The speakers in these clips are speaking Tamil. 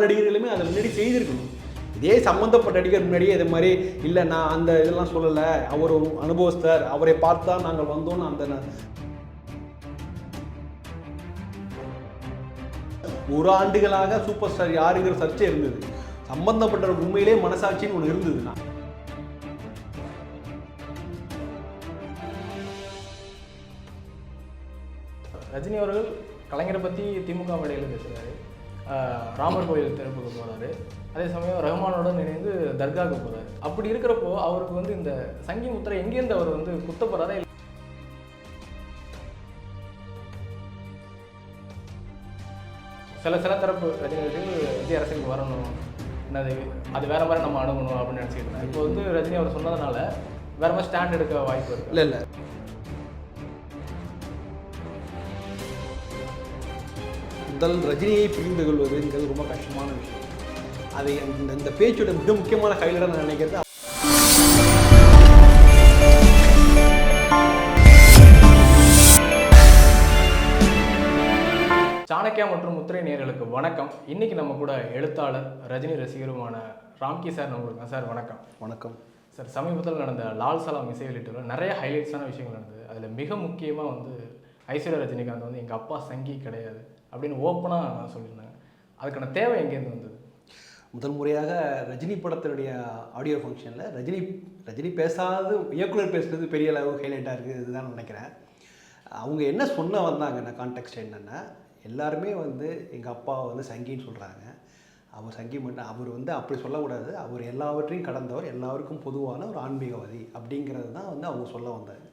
நடிகர்களுமே அதை முன்னாடி செய்திருக்கணும். இதே சம்மந்தப்பட்ட நடிகர் முன்னாடியே இது மாதிரி இல்லை நான் அந்த இதெல்லாம் சொல்லலை, அவர் ஒரு அனுபவஸ்தர், அவரை பார்த்து தான் நாங்கள் வந்தோன்னு அந்த ஒரு ஆண்டுகளாக சூப்பர் ஸ்டார் யாருங்கிற சர்ச்சை இருந்தது. சம்பந்தப்பட்ட உண்மையிலே மனசாட்சின்னு ஒன்று இருந்ததுன்னா ரஜினி அவர்கள் கலைஞரை பற்றி திமுக மேடையில் பேசுகிறாரு, ராமர் கோயில் திறப்புக்கு போகிறாரு, அதே சமயம் ரஹ்மானோட இணைந்து தர்காவுக்கு போகிறாரு. அப்படி இருக்கிறப்போ அவருக்கு வந்து இந்த சங்கி முத்திரை எங்கேருந்து அவர் வந்து குத்தப்படுறாரா? சில தரப்பு ரஜினி விஜய் அரசுக்கு வரணும், என்னது அது வேற மாதிரி நம்ம அணுகணும் அப்படின்னு நினச்சிக்கிட்டு இருந்தேன். இப்போ வந்து ரஜினி அவர் சொன்னதுனால வேற மாதிரி ஸ்டாண்ட் எடுக்க வாய்ப்பு இருக்கு. இல்லை முதல் ரஜினியை புரிந்து கொள்வதுங்கிறது ரொம்ப கஷ்டமான விஷயம். அதை இந்த பேச்சோட மிக முக்கியமான ஹைலைட்டாக நான் நினைக்கிறது, சாணக்கியா மற்றும் முத்திரை நேயர்களுக்கு வணக்கம். இன்னைக்கு நம்ம கூட எழுத்தாளர் ரஜினி ரசிகருமான ராம்கி சார் நம்மளுக்கு. சார் வணக்கம். வணக்கம் சார். சமீபத்தில் நடந்த லால் சலாம் இசை வெளியீட்டில் நிறைய ஹைலைட்ஸான விஷயங்கள் நடந்தது. அதில் மிக முக்கியமாக வந்து ஐஸ்வர்யா ரஜினிகாந்த் வந்து எங்கள் அப்பா சங்கி கிடையாது அப்படின்னு ஓப்பனாக சொல்லியிருந்தாங்க. அதுக்கான தேவை எங்கேருந்து வந்தது? முதல் முறையாக ரஜினி படத்தினுடைய ஆடியோ ஃபங்க்ஷனில் ரஜினி பேசாத இயக்குனர் பேசுகிறது பெரிய அளவு ஹைலைட்டாக இருக்குது. இதுதான் நினைக்கிறேன். அவங்க என்ன சொன்ன வந்தாங்கன்னா கான்டெக்ஸ்ட் என்னென்னா, எல்லாருமே வந்து எங்கள் அப்பாவை வந்து சங்கின்னு சொல்கிறாங்க. அவர் சங்கி மட்டும், அவர் வந்து அப்படி சொல்லக்கூடாது, அவர் எல்லாவற்றையும் கடந்தவர், எல்லாருக்கும் பொதுவான ஒரு ஆன்மீகவாதி அப்படிங்கிறது தான் வந்து அவங்க சொல்ல வந்தாங்க.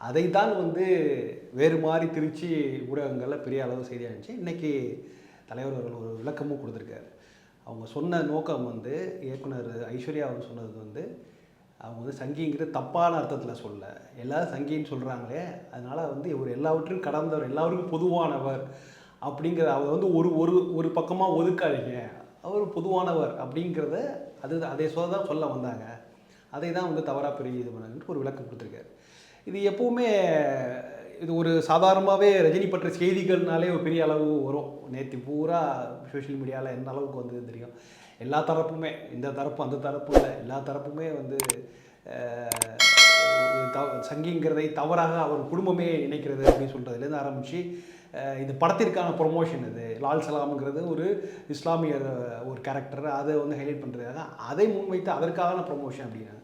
அதை தான் வந்து வேறு மாதிரி திருச்சி ஊடகங்களில் பெரிய அளவு செய்தியாக இருந்துச்சு. இன்றைக்கி தலைவர் அவர்கள் ஒரு விளக்கமும் கொடுத்துருக்காரு. அவங்க சொன்ன நோக்கம் வந்து, இயக்குனர் ஐஸ்வர்யா அவர் சொன்னது வந்து, அவங்க வந்து சங்கிங்கிறது தப்பான அர்த்தத்தில் சொல்ல, எல்லோரும் சங்கின்னு சொல்கிறாங்களே, அதனால் வந்து இவர் எல்லாவற்றையும் கடந்தவர், எல்லாருக்கும் பொதுவானவர் அப்படிங்கிற அவர் வந்து ஒரு பக்கமாக ஒதுக்காதீங்க, அவர் பொதுவானவர் அப்படிங்கிறத அதை சொல்ல வந்தாங்க. அதை தான் வந்து தவறாக பெரிய இது பண்ணு ஒரு விளக்கம் கொடுத்துருக்காரு. இது எப்போவுமே இது ஒரு சாதாரணமாகவே ரஜினி பற்றிய செய்திகள்னாலே ஒரு பெரிய அளவு வரும். நேற்று பூரா சோஷியல் மீடியாவில் எந்த அளவுக்கு வந்து தெரியும், எல்லா தரப்புமே, இந்த தரப்பு அந்த தரப்பு இல்லை, எல்லா தரப்புமே வந்து சங்கிங்கிறதை தவறாக அவர் குடும்பமே நினைக்கிறது அப்படின்னு சொல்கிறதுலேருந்து ஆரம்பித்து இந்த படத்திற்கான ப்ரொமோஷன், இது லால் சலாம்ங்கிறது ஒரு இஸ்லாமியர் ஒரு கேரக்டர், அதை வந்து ஹைலைட் பண்ணுறதுக்காக அதை முன்வைத்து அதற்கான ப்ரொமோஷன் அப்படின்னாங்க.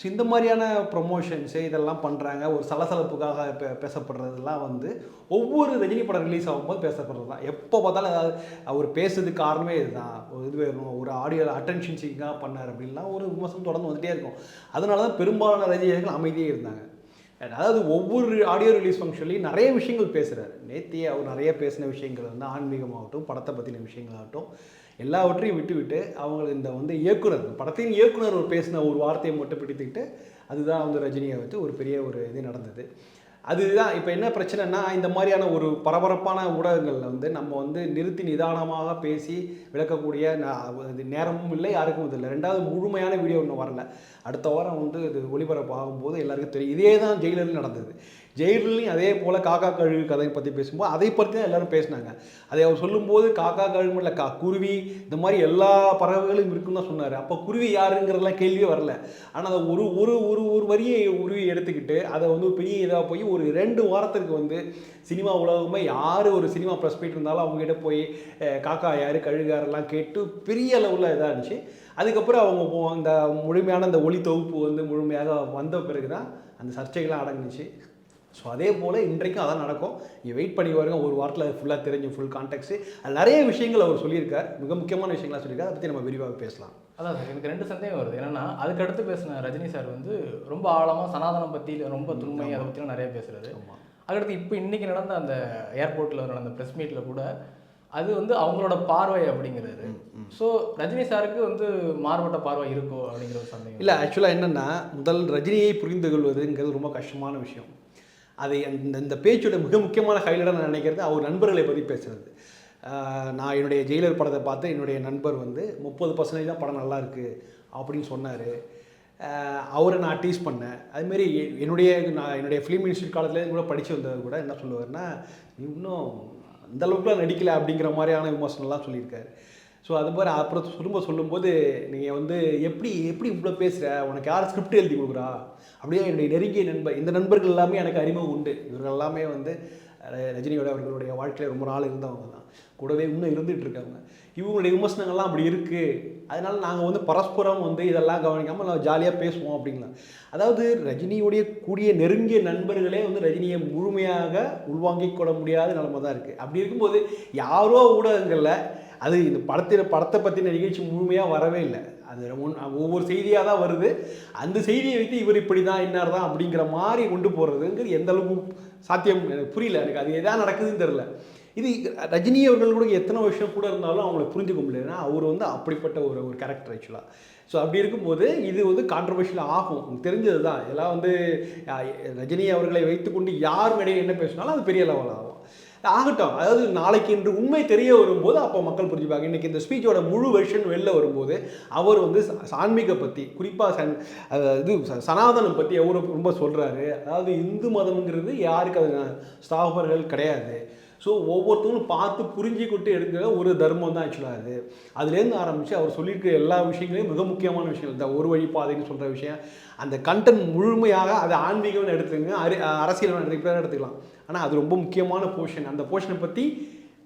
ஸோ இந்த மாதிரியான ப்ரொமோஷன்ஸு இதெல்லாம் பண்ணுறாங்க. ஒரு சலசலப்புக்காக பேசப்படுறதுலாம் வந்து ஒவ்வொரு ரஜினி படம் ரிலீஸ் ஆகும்போது பேசப்படுறது தான். எப்போ பார்த்தாலும் அதாவது அவர் பேசுறதுக்கு காரணமே இதுதான், ஒரு இது வேணும், ஒரு ஆடியோ அட்டென்ஷன் சீக்காக பண்ணார் அப்படின்லாம் ஒரு விமர்சனம் தொடர்ந்து வந்துகிட்டே இருக்கும். அதனால தான் பெரும்பாலான ரஜினிகள் அமைதியே இருந்தாங்க. அதாவது ஒவ்வொரு ஆடியோ ரிலீஸ் ஃபங்க்ஷன்லையும் நிறைய விஷயங்கள் பேசுகிறார். நேத்தியே அவர் நிறைய பேசின விஷயங்கள் வந்து ஆன்மீகமாகட்டும், படத்தை பற்றின விஷயங்களாகட்டும், எல்லாவற்றையும் விட்டு அவங்க இந்த வந்து இயக்குனர், படத்தின் இயக்குனர் ஒரு பேசின ஒரு வார்த்தையை மட்டும் பிடித்துக்கிட்டு அதுதான் வந்து ரஜினியை வச்சு ஒரு பெரிய ஒரு இது நடந்தது. அதுதான் இப்போ என்ன பிரச்சனைனா, இந்த மாதிரியான ஒரு பரபரப்பான ஊடகங்களில் வந்து நம்ம வந்து நிறுத்தி நிதானமாக பேசி விளக்கக்கூடிய நேரமும் இல்லை, யாருக்கும் இது இல்லை. ரெண்டாவது, முழுமையான வீடியோ ஒன்றும் வரல. அடுத்த வாரம் வந்து இது ஒளிபரப்பு ஆகும்போது எல்லாருக்கும் தெரியும். இதே தான் ஜெயிலர்லையும் நடந்தது. ஜெயிலர்லையும் அதே போல் காக்கா கழுகு கதையை பற்றி பேசும்போது அதை பற்றி தான் எல்லோரும் பேசினாங்க. அதை அவர் சொல்லும்போது காக்கா கழுகு இல்லை, குருவி, இந்த மாதிரி எல்லா பறவைகளும் இருக்குன்னு தான் சொன்னார். அப்போ குருவி யாருங்கிறதெல்லாம் கேள்வியே வரல. ஆனால் அதை ஒரு ஒரு ஒரு ஒரு வரியை உருவி எடுத்துக்கிட்டு அதை வந்து பெரிய இதாக போய் ஒரு 2 வாரத்திற்கு வந்து சினிமா உலகமே யார் ஒரு சினிமா ப்ரெஸ் போயிட்டு இருந்தாலும் அவங்ககிட்ட போய் காக்கா யார் கழுகாரெல்லாம் கேட்டு பெரிய அளவில் இதாக இருந்துச்சு. அதுக்கப்புறம் அவங்க இந்த முழுமையான அந்த ஒளி தொகுப்பு வந்து முழுமையாக வந்த பிறகு தான் அந்த சர்ச்சைகள்லாம் அடங்குச்சு. ஸோ அதே போல் இன்றைக்கும் அதான் நடக்கும். நீங்கள் வெயிட் பண்ணி வருங்க, ஒரு வாரத்தில் அது ஃபுல்லாக தெரிஞ்சு ஃபுல் கான்டெக்ட்ஸு. அது நிறைய விஷயங்கள் அவர் சொல்லியிருக்கார், மிக முக்கியமான விஷயங்களாக சொல்லியிருக்காரு. அதை பற்றி நம்ம விரிவாக பேசலாம். அதான் சார், எனக்கு 2 சந்தேகம் வருது. என்னென்னா, அதுக்கடுத்து பேசின ரஜினி சார் வந்து ரொம்ப ஆழமாக சனாதனம் பற்றி ரொம்ப துண்மை அதை பற்றிலாம் நிறைய பேசுகிறது. அதுக்கடுத்து இப்போ இன்றைக்கி நடந்த அந்த ஏர்போர்ட்டில் நடந்த ப்ரெஸ் மீட்டில் கூட அது வந்து அவங்களோட பார்வை அப்படிங்கிறது. ஸோ ரஜினி சாருக்கு வந்து மாறுபட்ட பார்வை இருக்கோ அப்படிங்கிற ஒரு சந்தேகம். இல்லை, ஆக்சுவலாக என்னென்னா, முதல் ரஜினியை புரிந்து கொள்வதுங்கிறது ரொம்ப கஷ்டமான விஷயம். அதை இந்த பேச்சோட மிக முக்கியமான ஹைலைட்டாக நான் நினைக்கிறது அவர் நண்பர்களை பற்றி பேசுகிறது. நான் என்னுடைய ஜெயிலர் படத்தை பார்த்து என்னுடைய நண்பர் வந்து 30% தான் படம் நல்லா இருக்குது அப்படின்னு சொன்னார். அவரை நான் டீஸ் பண்ணேன். அதுமாரி என்னுடைய ஃபிலிம் இன்ஸ்டியூட் காலத்துலேருந்து கூட படித்து வந்தது கூட என்ன சொல்லுவார்னா, இன்னும் அந்தளவுக்குலாம் நடிக்கலை அப்படிங்கிற மாதிரியான விமர்சனம்லாம் சொல்லியிருக்காரு. ஸோ அது மாதிரி அப்புறம் சொல்லும்போது நீங்கள் வந்து எப்படி எப்படி இவ்வளோ பேசுகிற, உனக்கு யார் ஸ்கிரிப்ட் எழுதி கொடுக்குறா, அப்படியே என்னுடைய நெருங்கிய நண்பர், இந்த நண்பர்கள் எல்லாமே எனக்கு அறிமுகம் உண்டு. இவர்கள் எல்லாமே வந்து ரஜினியோட அவர்களுடைய வாழ்க்கையில் ரொம்ப நாள் இருந்தவங்க தான், கூடவே இன்னும் இருந்துகிட்டு இருக்காங்க. இவங்களுடைய விமர்சனங்கள்லாம் அப்படி இருக்குது, அதனால் நாங்கள் வந்து பரஸ்பரம் வந்து இதெல்லாம் கவனிக்காமல் நான் ஜாலியாக பேசுவோம் அப்படிங்கலாம். அதாவது ரஜினியுடைய கூடிய நெருங்கிய நண்பர்களே வந்து ரஜினியை முழுமையாக உள்வாங்கிக் கொள்ள முடியாத நிலைமை தான் இருக்குது. அப்படி இருக்கும்போது யாரோ ஊடகங்களில் அது இந்த படத்தை பற்றின நிகழ்ச்சி முழுமையாக வரவே இல்லை, அது ஒவ்வொரு செய்தியாக தான் வருது. அந்த செய்தியை வைத்து இவர் இப்படி தான் இன்னார் தான் அப்படிங்கிற மாதிரி கொண்டு போகிறதுங்கிறது எந்த அளவுக்கு சாத்தியம் எனக்கு புரியல. எனக்கு அது எதாவது நடக்குதுன்னு தெரில. இது ரஜினி அவர்கள் கூட எத்தனை வருஷம் கூட இருந்தாலும் அவங்கள புரிஞ்சுக்க முடியல. ஏன்னா அவர் வந்து அப்படிப்பட்ட ஒரு கேரக்டர் ஆக்சுவலாக. ஸோ அப்படி இருக்கும்போது இது வந்து கான்ட்ரவர்ஷியல் ஆகும், தெரிஞ்சது தான். எல்லாம் வந்து ரஜினி அவர்களை வைத்துக்கொண்டு யார் மேடையில் என்ன பேசினாலும் அது பெரிய லெவல் ஆகும், ஆகட்டும். அதாவது நாளைக்கு இன்று உண்மை தெரிய வரும்போது அப்போ மக்கள் புரிஞ்சுப்பாங்க. இன்றைக்கி இந்த ஸ்பீச்சோட முழு வெர்ஷன் வெளில வரும்போது அவர் வந்து ஆன்மீக பற்றி, குறிப்பாக இது சனாதனம் பற்றி ரொம்ப சொல்கிறாரு. அதாவது இந்து மதம்ங்கிறது யாருக்கு அது ஸ்தாபகர்கள் கிடையாது. ஸோ ஒவ்வொருத்தவங்களும் பார்த்து புரிஞ்சிக்கிட்டு எடுக்கிற ஒரு தர்மம் தான் ஆக்சுவலாக அது. அதுலேருந்து ஆரம்பித்து அவர் சொல்லியிருக்கிற எல்லா விஷயங்களையும் மிக முக்கியமான விஷயங்கள், இந்த ஒரு வழி பாதைன்னு சொல்கிற விஷயம், அந்த கண்டென்ட் முழுமையாக அது ஆன்மீகம்னு எடுத்துக்கங்க, அரசியல் எடுத்துக்கலாம். ஆனால் அது ரொம்ப முக்கியமான போர்ஷன். அந்த போர்ஷனை பற்றி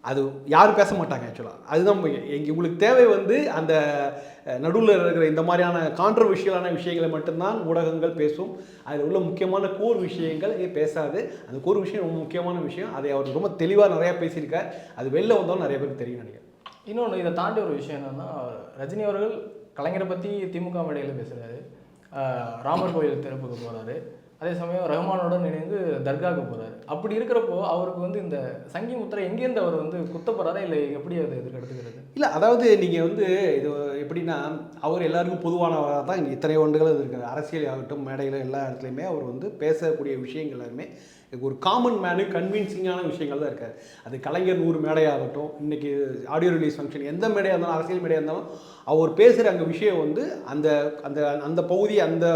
அது யாரும் பேச மாட்டாங்க ஆக்சுவலாக. அதுதான் உங்களுக்கு தேவை வந்து அந்த நடுவில் இருக்கிற இந்த மாதிரியான கான்ட்ரவர்ஷியலான விஷயங்களை மட்டும்தான் ஊடகங்கள் பேசும். அதில் உள்ள முக்கியமான கோர் விஷயங்கள் பேசாது. அந்த கோர் விஷயம் ரொம்ப முக்கியமான விஷயம், அதை அவர் ரொம்ப தெளிவாக நிறையா பேசியிருக்கார். அது வெளில வந்தாலும் நிறைய பேருக்கு தெரியும் நினைக்கிறேன். இன்னொன்று இதை தாண்டி ஒரு விஷயம் என்னென்னா, ரஜினி அவர்கள் கலைஞரை பற்றி திமுக மேடையில் பேசுகிறாரு, ராமர் கோயில் திறப்புக்கு போகிறாரு, அதே சமயம் ரஹ்மானுடன் இணைந்து தர்காவுக்கு போகிறாரு. அப்படி இருக்கிறப்போ அவருக்கு வந்து இந்த சங்கி முத்திரை எங்கேருந்து அவர் வந்து குத்தப்படுறாரா, இல்லை எப்படி அது இதுக்கு எடுத்துக்கிறது? இல்லை, அதாவது நீங்கள் வந்து இது எப்படின்னா, அவர் எல்லாருக்கும் பொதுவானவராக தான் இங்கே இத்தனை ஆண்டுகள் இருக்கார். அரசியல் ஆகட்டும், மேடையில் எல்லா இடத்துலையுமே அவர் வந்து பேசக்கூடிய விஷயங்கள் எல்லாருமே ஒரு காமன் மேனு கன்வின்சிங்கான விஷயங்கள் தான் இருக்கார். அது கலைஞர் 100 மேடையாகட்டும், இன்றைக்கி ஆடியோ ரிலீஸ் ஃபங்க்ஷன், எந்த மேடையாக இருந்தாலும், அரசியல் மேடையாக இருந்தாலும் அவர் பேசுகிற அங்கே விஷயம் வந்து அந்த அந்த அந்த பகுதி, அந்த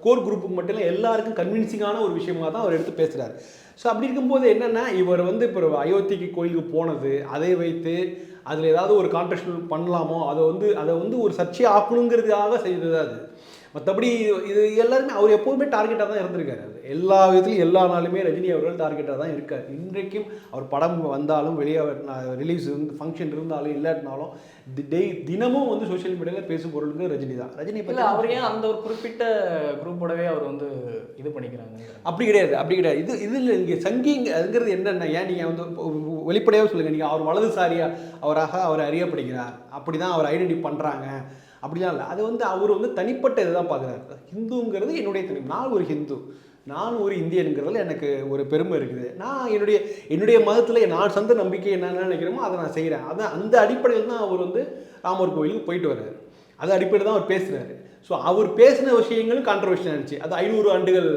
கோர் குரூப்புக்கு மட்டும் இல்லை, எல்லாருக்கும் கன்வின்சிங்கான ஒரு விஷயமாக தான் அவர் எடுத்து பேசுகிறார். ஸோ அப்படி இருக்கும்போது என்னென்னா, இவர் வந்து இப்போ அயோத்திக்கு கோயிலுக்கு போனது, அதை வைத்து அதில் ஏதாவது ஒரு கான்ட்ரவர்ஷியல் பண்ணலாமோ, அதை வந்து ஒரு சர்ச்சை ஆக்கணுங்கிறதுக்காக செய்தது அது. மற்றபடி இது எல்லாருமே அவர் எப்போதுமே டார்கெட்டாக தான் இருந்திருக்காரு. அது எல்லா விதத்துலையும் எல்லா நாளுமே ரஜினி அவர்கள் டார்கெட்டாக தான் இருக்கார். இன்றைக்கும் அவர் படம் வந்தாலும், வெளியே ரிலீஸ் ஃபங்க்ஷன் இருந்தாலும் இல்லாட்டினாலும் தினமும் வந்து சோஷியல் மீடியாவில் பேசும் பொருளுக்கு ரஜினி தான். ரஜினி பற்றி அவர் ஏன் அந்த ஒரு குறிப்பிட்ட குரூப்போடவே அவர் வந்து இது பண்ணிக்கிறாங்க? அப்படி கிடையாது. இதில் இங்கே சங்கிங்கிறது என்னென்ன, ஏன் நீங்கள் வந்து வெளிப்படையாக சொல்லுங்கள். நீங்கள் அவர் வலதுசாரியாக அவர் அறியப்படுகிறார், அப்படி தான் அவர் ஐடென்டி பண்ணுறாங்க, அப்படிலாம் இல்லை. அது வந்து அவர் வந்து தனிப்பட்ட இதை தான் பார்க்குறாரு. ஹிந்துங்கிறது என்னுடைய தனி, நான் ஒரு ஹிந்து, நான் ஒரு இந்தியனுங்கிறதுல எனக்கு ஒரு பெருமை இருக்குது. நான் என்னுடைய மதத்தில் நான் சொந்த நம்பிக்கை என்னென்ன நினைக்கிறோமோ அதை நான் செய்கிறேன். அதான் அந்த அடிப்படையில் தான் அவர் வந்து ராமர் கோயிலுக்கு போயிட்டு வர்றாரு. அது அடிப்படையில் தான் அவர் பேசுகிறாரு. ஸோ அவர் பேசின விஷயங்களும் கான்ட்ரவர்ஷியல் ஆகிடுச்சு. அது 500 ஆண்டுகள்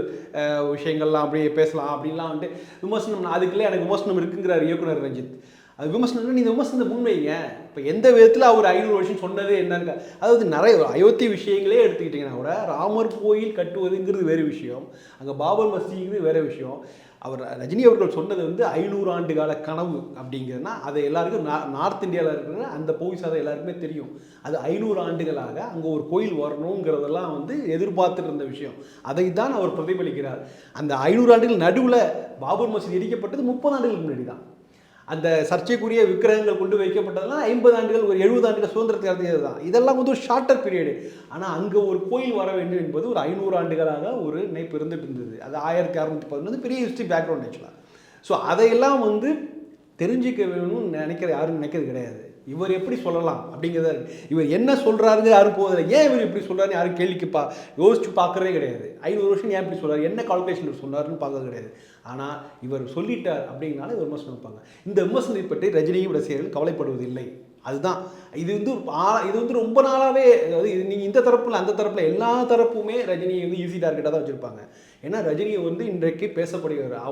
விஷயங்கள்லாம் அப்படியே பேசலாம் அப்படின்லாம் வந்துட்டு விமர்சனம், அதுக்குள்ளே எனக்கு விமர்சனம் இருக்குங்கிறார் இயக்குனர் ரஞ்சித். அது விமர்சனம், நீங்கள் விமர்சனத்தை முன்வைங்க. இப்போ எந்த விதத்தில் அவர் 500 வருஷம் சொன்னது என்னன்னு, அதாவது நிறைய அயோத்தி விஷயங்களே எடுத்துக்கிட்டிங்கன்னா கூட, ராமர் கோயில் கட்டுவதுங்கிறது வேறு விஷயம், அங்கே பாபர் மசீதுங்கிறது வேறு விஷயம். அவர் ரஜினி அவர்கள் சொன்னது வந்து 500 ஆண்டு கால கனவு அப்படிங்கிறதுனா, அதை எல்லாருக்கும் நார்த் இந்தியாவில் இருக்கிற அந்த பகுதி சாதம் எல்லாருக்குமே தெரியும். அது 500 ஆண்டுகளாக அங்கே ஒரு கோயில் வரணுங்கிறதெல்லாம் வந்து எதிர்பார்த்துட்டு இருந்த விஷயம். அதை தான் அவர் பிரதிபலிக்கிறார். அந்த 500 ஆண்டுகள் நடுவில் பாபர் மசீது இடிக்கப்பட்டது 30 ஆண்டுகளுக்கு முன்னாடி தான். அந்த சர்ச்சைக்குரிய விக்கிரகங்கள் கொண்டு வைக்கப்பட்டதெல்லாம் 50 ஆண்டுகள், ஒரு 70 ஆண்டுகள் சுதந்திரத்துக்கு தான். இதெல்லாம் வந்து ஒரு ஷார்ட்டர் பீரியடு. ஆனால் அங்கே ஒரு கோயில் வர வேண்டும் என்பது ஒரு 500 ஆண்டுகளாக ஒரு நினைப்பு இருந்துட்டு இருந்தது. அது 1611 பெரிய ஹிஸ்ட்ரி பேக்ரவுண்ட் ஆக்சுவலாக. ஸோ அதையெல்லாம் வந்து தெரிஞ்சிக்க வேணும்னு யாரும் நினைக்கிறது கிடையாது. இவர் எப்படி சொல்லலாம் அப்படிங்கிறத, இவர் என்ன சொல்கிறாருங்க யாரும் போவதில்லை. ஏன் இவர் இப்படி சொல்கிறாருன்னு யாரும் கேள்விக்கு யோசிச்சு பார்க்குறதே கிடையாது. 500 வருஷம் ஏன் இப்படி சொல்கிறார், என்ன கால்குலேஷன் சொன்னார்னு பார்க்கறது கிடையாது. ஆனால் இவர் சொல்லிட்டார் அப்படிங்கிறனால இவர் விமர்சனம் வைப்பாங்க. இந்த விமர்சனத்தை பற்றி ரஜினியும் ரசிகர்கள் கவலைப்படுவதில்லை. அதுதான் இது வந்து ரொம்ப நாளாகவே, அதாவது இது நீங்கள் இந்த தரப்பில் அந்த தரப்பில் எல்லா தரப்புமே ரஜினியை வந்து ஈஸி டார்கெட்டாக தான் வச்சுருப்பாங்க. ஏன்னா ரஜினியை வந்து இன்றைக்கு பேசப்படுகிறார்.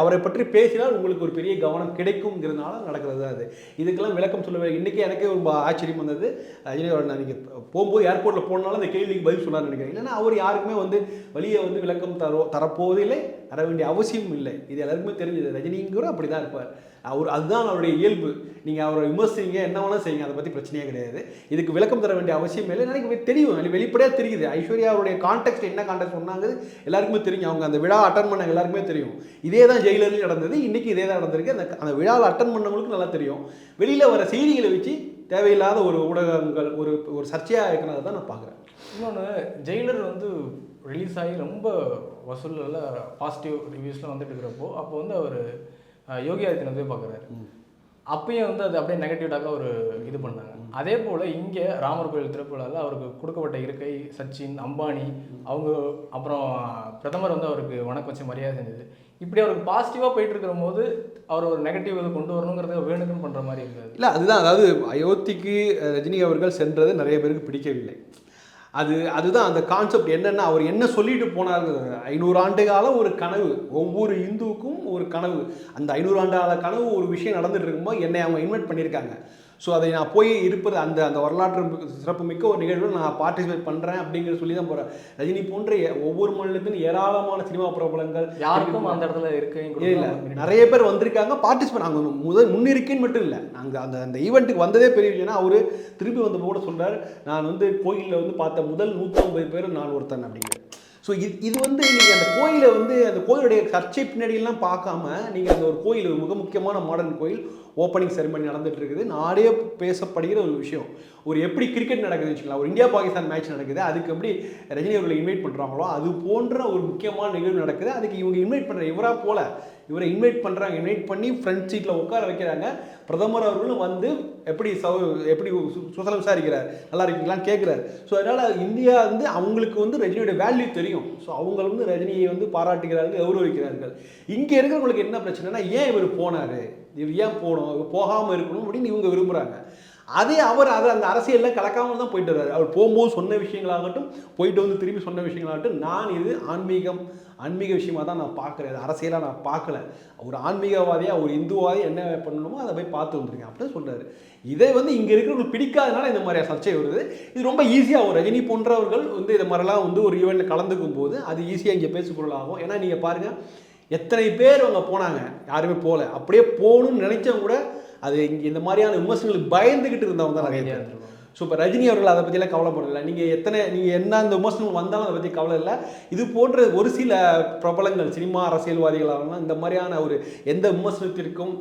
அவரை பற்றி பேசினால் உங்களுக்கு ஒரு பெரிய கவனம் கிடைக்குங்கிறதுனால நடக்கிறது தான் அது. இதுக்கெல்லாம் விளக்கம் சொல்லுவேன். இன்றைக்கி எனக்கே ரொம்ப ஆச்சரியம் வந்தது. ரஜினியோட நீங்கள் போகும்போது ஏர்போர்ட்டில் போனாலும் அந்த கேள்விக்கு பதில் சொல்லான்னு நினைக்கிறேன். இல்லைன்னா அவர் யாருக்குமே வந்து வழியை வந்து விளக்கம் தரப்போவதில்லை, தர வேண்டிய அவசியம் இல்லை. இது எல்லாருக்குமே தெரிஞ்சது. ரஜினிங்கிற அப்படி தான் இருப்பார். அதுதான் அவருடைய இயல்பு. நீங்கள் அவரை விமர்சிங்க, என்ன வேணால் செய்யுங்க, அதை பற்றி பிரச்சனையே கிடையாது. இதுக்கு விளக்கம் தர வேண்டிய அவசியம் இல்லை. எனக்கு தெரியும், வெளிப்படையாக தெரியுது. ஐஸ்வர்யா அவருடைய கான்டெக்ட் என்ன கான்டெக்ட் சொன்னாங்க எல்லாருக்குமே தெரியும். அவங்க அந்த விழா அட்டன் பண்ண எல்லாருக்குமே தெரியும். இதே தான் ஜெயிலர்லையும் நடந்தது, இன்றைக்கி இதே தான் நடந்திருக்கு. அந்த விழாவில் அட்டன் பண்ணவங்களுக்கு நல்லா தெரியும். வெளியில் வர செய்திகளை வச்சு தேவையில்லாத ஒரு ஊடகங்கள் ஒரு சர்ச்சையாக இருக்கிறத தான் நான் பார்க்குறேன். இன்னொன்று, ஜெயிலர் வந்து ரிலீஸ் ஆகி ரொம்ப வசூலில் பாசிட்டிவ் ரிவ்யூஸ்லாம் வந்துட்டு இருக்கிறப்போ அப்போ வந்து அவர் யோகி ஆதித்யநாத் போய் பார்க்குறாரு. அப்பயும் வந்து அது அப்படியே நெகட்டிவ்டாக ஒரு இது பண்ணாங்க. அதே போல் இங்கே ராமர் கோயில் திறப்புலாவில் அவருக்கு கொடுக்கப்பட்ட இருக்கை சச்சின், அம்பானி அவங்க, அப்புறம் பிரதமர் வந்து அவருக்கு வணக்கம் வச்சு மரியாதை செஞ்சது. இப்படி அவருக்கு பாசிட்டிவாக போயிட்டு இருக்கிற போது அவர் ஒரு நெகட்டிவ் இதை கொண்டு வரணுங்கிறத வேணுக்குன்னு பண்ணுற மாதிரி இருக்காது. இல்லை, அதுதான். அதாவது அயோத்திக்கு ரஜினி அவர்கள் சென்றது நிறைய பேருக்கு பிடிக்கவில்லை. அதுதான் அந்த கான்செப்ட். என்னென்னா அவர் என்ன சொல்லிட்டு போனார், 500 ஆண்டு காலம் ஒரு கனவு, ஒவ்வொரு இந்துவுக்கும் ஒரு கனவு. அந்த 500 ஆண்டு கால கனவு ஒரு விஷயம் நடந்துட்டு இருக்கும்போது என்னை அவங்க இன்வைட் பண்ணியிருக்காங்க. ஸோ அதை நான் போய் இருப்பது அந்த வரலாற்று சிறப்புமிக்க ஒரு நிகழ்வில் நான் பார்ட்டிசிபேட் பண்ணுறேன் அப்படிங்கிற சொல்லி தான் போகிறேன். ரஜினி போன்ற ஒவ்வொரு மாநிலத்திலும் ஏராளமான சினிமா பிரபலங்கள் யாருக்கும் அந்த இடத்துல இருக்கு இல்லை, நிறைய பேர் வந்திருக்காங்க, பார்ட்டிசிபேட். அவங்க முன்னிருக்கேன்னு மட்டும் இல்லை, நாங்கள் அந்த ஈவெண்ட்டுக்கு வந்ததே பெரிய விஷயம்னா அவர் திருப்பி வந்து கூட சொல்கிறார், நான் வந்து கோயிலில் வந்து பார்த்த முதல் 150 பேர் நான் ஒருத்தன் அப்படிங்கிற. ஸோ இது வந்து நீங்கள் அந்த கோயிலை வந்து அந்த கோயிலுடைய சர்ச்சை பின்னாடியெல்லாம் பார்க்காம நீங்கள் அந்த ஒரு கோயில், ஒரு மிக முக்கியமான மாடர்ன் கோயில், ஓப்பனிங் செரிமனி நடந்துட்டு இருக்குது, நாடே பேசப்படுகிற ஒரு விஷயம். ஒரு எப்படி கிரிக்கெட் நடக்குதுன்னு வச்சுக்கலாம், ஒரு இந்தியா பாகிஸ்தான் மேட்ச் நடக்குது, அதுக்கு எப்படி ரஜினி அவர்களை இன்வைட் பண்ணுறாங்களோ அது போன்ற ஒரு முக்கியமான நிகழ்வு நடக்குது. அதுக்கு இவங்க இன்வைட் பண்ணுற இவரை இன்வைட் பண்ணுறாங்க, இன்வைட் பண்ணி ஃப்ரண்ட் சீட்டில் உட்கார வைக்கிறாங்க. பிரதமர் அவர்களும் வந்து எப்படி சுசலம் விசாரிக்கிறார், நல்லா இருக்கீங்களான்னு கேட்குறாரு. ஸோ அதனால் இந்தியா வந்து அவங்களுக்கு வந்து ரஜினியோட வேல்யூ தெரியும். ஸோ அவங்க வந்து ரஜினியை வந்து பாராட்டுகிறார்கள், கௌரவிக்கிறார்கள். இங்கே இருக்கிறவங்களுக்கு என்ன பிரச்சனைனா, ஏன் இவர் போனார், இவர் ஏன் போகணும், போகாமல் இருக்கணும் அப்படின்னு இவங்க விரும்புகிறாங்க. அதே அவர் அந்த அரசியலில் கலக்காமல் தான் போயிட்டு வர்றாரு. அவர் போகும்போது சொன்ன விஷயங்களாகட்டும், போயிட்டு வந்து திரும்பி சொன்ன விஷயங்களாகட்டும், நான் இது ஆன்மீக விஷயமாக தான் நான் பார்க்குறேன், அரசியலாக நான் பார்க்கல. ஒரு ஆன்மீகவாதியாக, ஒரு இந்துவாதியாக என்ன பண்ணணுமோ அதை போய் பார்த்து வந்துருக்கேன் அப்படின்னு சொல்கிறாரு. இதை வந்து இங்கே இருக்கிறவங்களுக்கு பிடிக்காதனால இந்த மாதிரியா சர்ச்சை வருது. இது ரொம்ப ஈஸியாக ஒரு ரஜினி போன்றவர்கள் வந்து இதை மாதிரிலாம் வந்து ஒரு ஈவெண்ட்டில் கலந்துக்கும் போது அது ஈஸியாக இங்கே பேசுபொருளாகும். ஏன்னா நீங்கள் பாருங்கள், எத்தனை பேர் அவங்க போனாங்க, யாருமே போகல. அப்படியே போகணும்னு நினைச்சவங்க கூட அது இங்கே இந்த மாதிரியான விமர்சனங்களுக்கு பயந்துக்கிட்டு இருந்தவங்க தான் நிறைய பேர். ஸோ இப்போ ரஜினி அவர்கள் அதை பற்றிலாம் கவலைப்படலை. நீங்கள் என்ன அந்த விமர்சனங்கள் வந்தாலும் அதை பற்றி கவலை இல்லை. இது போன்ற ஒரு சில பிரபலங்கள், சினிமா அரசியல்வாதிகளாகலாம் இந்த மாதிரியான ஒரு எந்த விமர்சனத்திற்கும்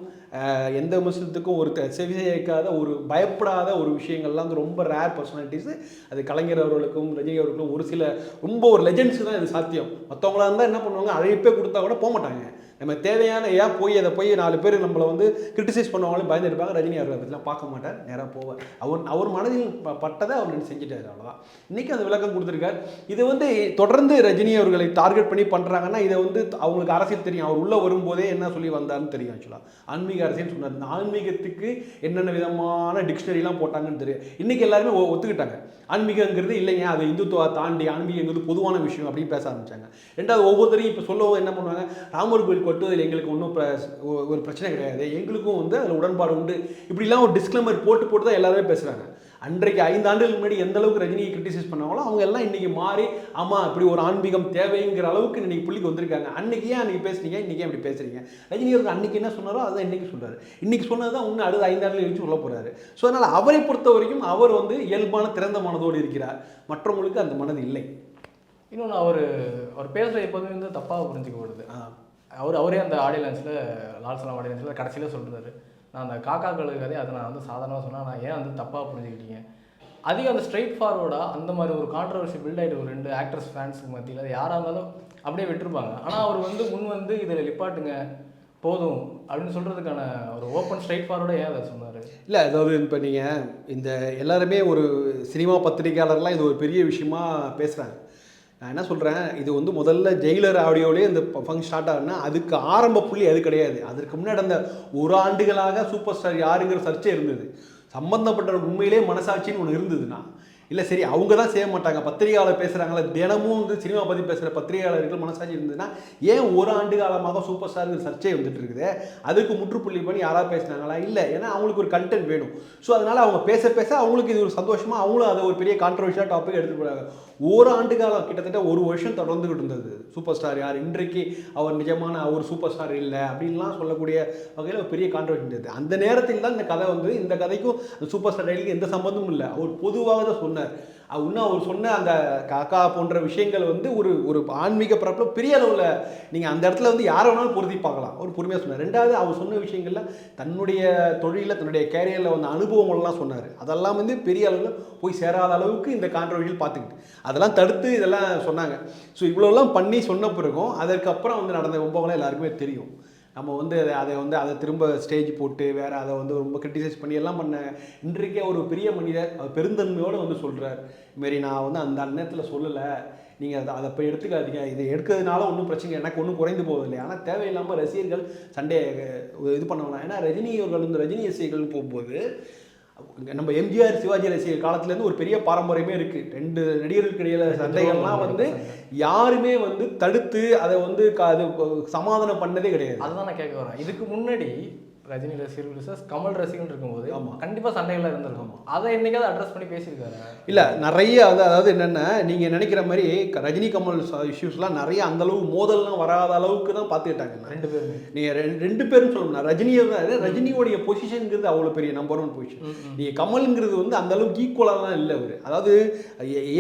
ஒரு செவிசேய்க்காத, ஒரு பயப்படாத ஒரு விஷயங்கள்லாம் வந்து ரொம்ப ரேர் பர்சனாலிட்டிஸு. அது கலைஞர் அவர்களுக்கும் ரஜினி அவர்களுக்கும் ஒரு சில ரொம்ப ஒரு லெஜெண்ட்ஸு தான் இது சாத்தியம். மற்றவங்களா இருந்தால் என்ன பண்ணுவாங்க, அழைப்பே கொடுத்தா கூட போக மாட்டாங்க. நம்ம தேவையான ஏன் அதை போய் 4 பேர் நம்மளை வந்து கிரிட்டிசைஸ் பண்ணுவாங்களும் பயந்துருப்பாங்க. ரஜினி அவர்கள் பற்றிலாம் பார்க்க மாட்டார், நேராக போவார். அவர் மனதில் பட்டதை அவர் செஞ்சுட்டார், அவ்வளோதான். இன்றைக்கி அந்த விளக்கம் கொடுத்துருக்கார். இது வந்து தொடர்ந்து ரஜினி அவர்களை டார்கெட் பண்ணி பண்ணுறாங்கன்னா இதை வந்து அவங்களுக்கு அரசியல் தெரியும். அவர் உள்ளே வரும்போதே என்ன சொல்லி வந்தார்னு தெரியும். ஆக்சுவலாக ஆன்மீக அரசியல் சொன்னார். இந்த ஆன்மீகத்துக்கு என்னென்ன விதமான டிக்ஷனரிலாம் போட்டாங்கன்னு தெரியும். இன்றைக்கி எல்லாருமே ஒத்துக்கிட்டாங்க, ஆன்மீகங்கிறது இல்லைங்க, அது இந்துத்துவா தாண்டி ஆன்மீகங்கிறது பொதுவான விஷயம் அப்படின்னு பேச ஆரம்பித்தாங்க. ரெண்டாவது, ஒவ்வொருத்தரையும் இப்போ சொல்லவும் என்ன பண்ணுவாங்க, ராமர் கோயில் கொட்டுவதில் எங்களுக்கு ஒன்றும் ஒரு பிரச்சனை கிடையாது, எங்களுக்கும் வந்து அதில் உடன்பாடு உண்டு, இப்படிலாம் ஒரு டிஸ்க்ளைமர் போட்டு தான் எல்லாருமே பேசுகிறாங்க. அன்றைக்கு 5 ஆண்டுகளுக்கு முன்னாடி எந்த அளவுக்கு ரஜினியை கிரிட்டிசைஸ் பண்ணாங்களோ அவங்க எல்லாம் இன்றைக்கி மாறி, ஆமாம் இப்படி ஒரு ஆன்மீகம் தேவைங்கிற அளவுக்கு இன்றைக்கி புள்ளிக்கு வந்திருக்காங்க. அன்றைக்கி ஏன் அன்றைக்கி பேசுனீங்க, இன்றைக்கி அப்படி பேசுகிறீங்க? ரஜினி அவர்கள் அன்றைக்கி என்ன சொன்னாரோ அதுதான் இன்றைக்கி சொல்கிறார். இன்றைக்கி சொன்னது தான் இன்னும் அடுத்த 5 ஆண்டுகள் வச்சு சொல்ல போகிறாரு. ஸோ அதனால் அவரை பொறுத்த வரைக்கும் அவர் வந்து இயல்பான திறந்த மனதோடு இருக்கிறார். மற்றவங்களுக்கு அந்த மனது இல்லை. இன்னொன்று, அவர் பேசுகிற எப்போதுமே வந்து தப்பாக புரிஞ்சுக்கப்படுது. அவரே அந்த ஆடியோ லான்ச்சில், லால் சலாம் ஆடியோ லான்ச்சில் கடைசியில் சொல்கிறாரு, நான் அந்த காக்காக்களுக்கு கதை அதை நான் வந்து சாதாரணமாக சொன்னால் நான் ஏன் வந்து தப்பாக புரிஞ்சுக்கிட்டீங்க. அதிகம் அந்த ஸ்ட்ரெயிட் ஃபார்வர்டாக அந்த மாதிரி ஒரு கான்ட்ரவர்சி பில்ட் ஆகிட்டு ஒரு 2 ஆக்டர்ஸ் ஃபேன்ஸுக்கு மத்தியில் அது யாராக இருந்தாலும் அப்படியே விட்டுருப்பாங்க. ஆனால் அவர் வந்து முன் வந்து இதில் லிப்பாட்டுங்க போதும் அப்படின்னு சொல்கிறதுக்கான ஒரு ஓப்பன் ஸ்ட்ரெயிட் ஃபார்வர்டாக ஏன் அதை சொன்னார்? இல்லை, அதாவது இப்போ நீங்கள் இந்த எல்லாருமே ஒரு சினிமா பத்திரிகையாளர்லாம் இது ஒரு பெரிய விஷயமா பேசுகிறாங்க. நான் என்ன சொல்கிறேன், இது வந்து முதல்ல ஜெயிலர் ஆடியோவிலே இந்த ஃபங்க்ஷன் ஸ்டார்ட் ஆகுதுன்னா அதுக்கு ஆரம்ப புள்ளி அது கிடையாது. அதற்கு முன்னாடி அந்த 1 ஆண்டுகளாக சூப்பர் ஸ்டார் யாருங்கிற சர்ச்சை இருந்தது. சம்பந்தப்பட்ட உண்மையிலே மனசாட்சின்னு ஒன்று இருந்ததுன்னா, இல்லை சரி அவங்க தான் செய்ய மாட்டாங்க, பத்திரிகையாளர் பேசுகிறாங்களே, தினமும் வந்து சினிமா பற்றி பேசுகிற பத்திரிகையாளர்கள் மனசாட்சி இருந்ததுன்னா ஏன் 1 ஆண்டு காலமாக சூப்பர் ஸ்டாருங்கிற சர்ச்சை வந்துட்டு இருக்குது, அதுக்கு முற்றுப்புள்ளி பண்ணி யாராவது பேசுனாங்களா? இல்லை, ஏன்னா அவங்களுக்கு ஒரு கண்டென்ட் வேணும். ஸோ அதனால் அவங்க பேச அவங்களுக்கு இது ஒரு சந்தோஷமாக அவங்களும் அதை ஒரு பெரிய கான்ட்ரவர்ஷியல் டாபிக் எடுத்துகிட்டு போகிறாங்க. ஓராண்டு காலம் கிட்டத்தட்ட ஒரு வருஷம் தொடர்ந்துகிட்டு இருந்தது. சூப்பர் ஸ்டார் யார், இன்றைக்கு அவர் நிஜமான அவர் சூப்பர் ஸ்டார் இல்லை அப்படின்லாம் சொல்லக்கூடிய வகையில் ஒரு பெரிய கான்ட்ரவர்சி இருந்தது. அந்த நேரத்தில் தான் இந்த கதை வந்து, இந்த கதைக்கும் சூப்பர் ஸ்டார் டைலுக்கு எந்த சம்பந்தமும் இல்லை. அவர் பொதுவாக தான் சொன்னார். இன்னும் அவர் சொன்ன அந்த காக்கா போன்ற விஷயங்கள் வந்து ஒரு ஒரு ஆன்மீக பரப்பில் பெரிய அளவில் நீங்கள் அந்த இடத்துல வந்து யாரை வேணாலும் பொருத்தி பார்க்கலாம். அவர் பொறுமையாக சொன்னார். ரெண்டாவது அவர் சொன்ன விஷயங்களில் தன்னுடைய தொழிலில் தன்னுடைய கேரியரில் வந்த அனுபவங்கள்லாம் சொன்னார். அதெல்லாம் வந்து பெரிய அளவில் போய் சேராத அளவுக்கு இந்த கான்ட்ரவர்சியில் பார்த்துக்கிட்டு அதெல்லாம் தடுத்து இதெல்லாம் சொன்னாங்க. ஸோ இவ்வளோலாம் பண்ணி சொன்ன பிறகும் அதற்கப்புறம் வந்து நடந்த சம்பவங்கள்லாம் எல்லாருக்குமே தெரியும். நம்ம வந்து அதை திரும்ப ஸ்டேஜ் போட்டு வேறு அதை வந்து ரொம்ப கிரிட்டிசைஸ் பண்ணி எல்லாம் பண்ண இன்றைக்கே ஒரு பெரிய மனிதர் அவர் பெருந்தன்மையோடு வந்து சொல்கிறார், இதுமாரி நான் வந்து அந்த நேரத்தில் சொல்லலை, நீங்கள் அதை போய் எடுத்துக்காதீங்க, இதை எடுக்கிறதுனால ஒன்றும் பிரச்சனை எனக்கு ஒன்றும் குறைந்து போவதில்லை. ஆனால் தேவையில்லாமல் ரசிகர்கள் சண்டையை இது பண்ண வேணாம். ஏன்னா ரஜினி அவர்கள் வந்து ரஜினி ரசிகர்கள் போகும்போது நம்ம எம்ஜிஆர் சிவாஜி ரசிகர் காலத்துலேருந்து ஒரு பெரிய பாரம்பரியமே இருக்குது. 2 நடிகர்களுக்கு இடையில சண்டைகள்லாம் வந்து யாருமே வந்து தடுத்து அதை வந்து அது சமாதானம் பண்ணதே கிடையாது. அதுதான் நான் கேட்க வரேன். இதுக்கு முன்னாடி ரஜினி ரசிகர்கள் விசஸ் கமல் ரசிகர்கள் இருக்கும்போது கண்டிப்பாக சண்டைகள்லாம் இருந்திருக்கும். அதை என்னைக்காவது அட்ரஸ் பண்ணி பேசியிருக்காரு? இல்லை, நிறைய அதாவது என்னென்ன நீங்கள் நினைக்கிற மாதிரி ரஜினி கமல் இஷ்யூஸ்லாம் நிறைய அந்தளவு மோதல்லாம் வராத அளவுக்கு தான் பார்த்துக்கிட்டாங்க 2 பேரும். நீங்கள் 2 பேரும் சொல்லணும். ரஜினியோடைய பொசிஷனுங்கிறது அவ்வளோ பெரிய நம்பர் 1 பொசிஷன். நீங்கள் கமலுங்கிறது வந்து அந்தளவுக்கு ஈக்குவலாக இல்லை அவர். அதாவது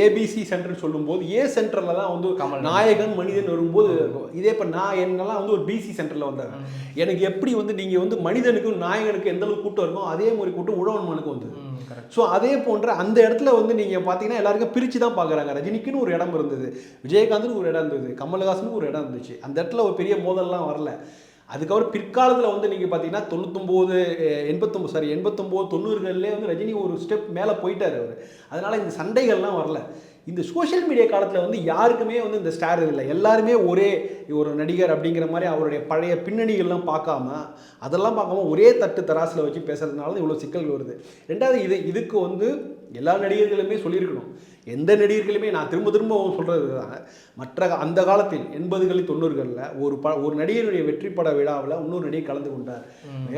ஏபிசி சென்டர்னு சொல்லும்போது ஏ சென்டரில் தான் வந்து நாயகன் மனிதன் வரும்போது இதே இப்போ நான் என்னெல்லாம் வந்து ஒரு பிசி சென்டரில் வந்தாங்க. எனக்கு எப்படி வந்து நீங்கள் வந்து மனிதனுக்கும் நாயகனுக்கு எந்த அளவுக்கு கூட்டம் இருக்கும் அதே மாதிரி கூட்டம் உழவன்மனுக்கு வந்து. ஸோ அதே போன்ற அந்த இடத்துல வந்து நீங்கள் பார்த்தீங்கன்னா எல்லாருக்கும் பிரித்து தான் பார்க்குறாங்க. ரஜினிக்குன்னு ஒரு இடம் இருந்தது, விஜயகாந்துன்னு ஒரு இடம் இருந்தது, கமல்ஹாசனுக்கு ஒரு இடம் இருந்துச்சு. அந்த இடத்துல ஒரு பெரிய மோதல்லாம் வரல. அதுக்கப்புறம் பிற்காலத்தில் வந்து நீங்கள் பார்த்தீங்கன்னா 89 90களிலே வந்து ரஜினி ஒரு ஸ்டெப் மேலே போயிட்டார் அவர். அதனால் இந்த சண்டைகள்லாம் வரல. இந்த சோஷியல் மீடியா காலத்தில் வந்து யாருக்குமே வந்து இந்த ஸ்டார் இல்லை, எல்லாருமே ஒரே ஒரு நடிகர் அப்படிங்கிற மாதிரி அவருடைய பழைய பின்னணிகள்லாம் அதெல்லாம் பார்க்காம ஒரே தட்டு தராசில் வச்சு பேசுறதுனால இவ்வளோ சிக்கல்கள் வருது. ரெண்டாவது இதுக்கு வந்து எல்லா நடிகர்களுமே சொல்லியிருக்கணும். எந்த நடிகர்களுமே நான் திரும்ப சொல்கிறது தான், மற்ற அந்த காலத்தில் 80களில் 90களில் ஒரு நடிகருடைய வெற்றி பட விழாவில் இன்னொரு நடிகர் கலந்து கொண்டார்.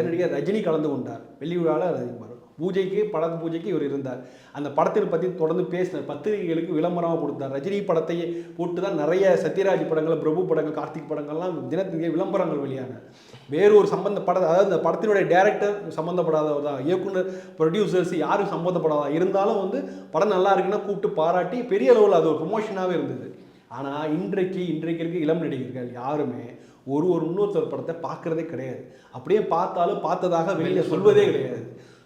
நடிகர் ரஜினி கலந்து கொண்டார். வெள்ளி விழாவில் படத்து பூஜைக்கு இவர் இருந்தார். அந்த படத்தை பற்றி தொடர்ந்து பேசினார். பத்திரிகைகளுக்கு விளம்பரமாக கொடுத்தார். ரஜினி படத்தை போட்டு தான் நிறைய சத்யராஜ் படங்கள், பிரபு படங்கள், கார்த்திக் படங்கள்லாம் தினத்தின் விளம்பரங்கள் வெளியான. வேறு ஒரு அதாவது இந்த படத்தினுடைய டைரக்டர் சம்மந்தப்படாதவர் தான், இயக்குனர், ப்ரொடியூசர்ஸ் யாரும் சம்மந்தப்படாதா இருந்தாலும் வந்து படம் நல்லா இருக்குன்னா கூப்பிட்டு பாராட்டி பெரிய அளவில் அது ஒரு ப்ரொமோஷனாகவே இருந்தது. ஆனால் இன்றைக்கு இருக்க இளம் நடிகர்கள் யாருமே இன்னொருத்தர் படத்தை பார்க்குறதே கிடையாது. அப்படியே பார்த்தாலும் பார்த்ததாக வெளியில் சொல்வதே கிடையாது.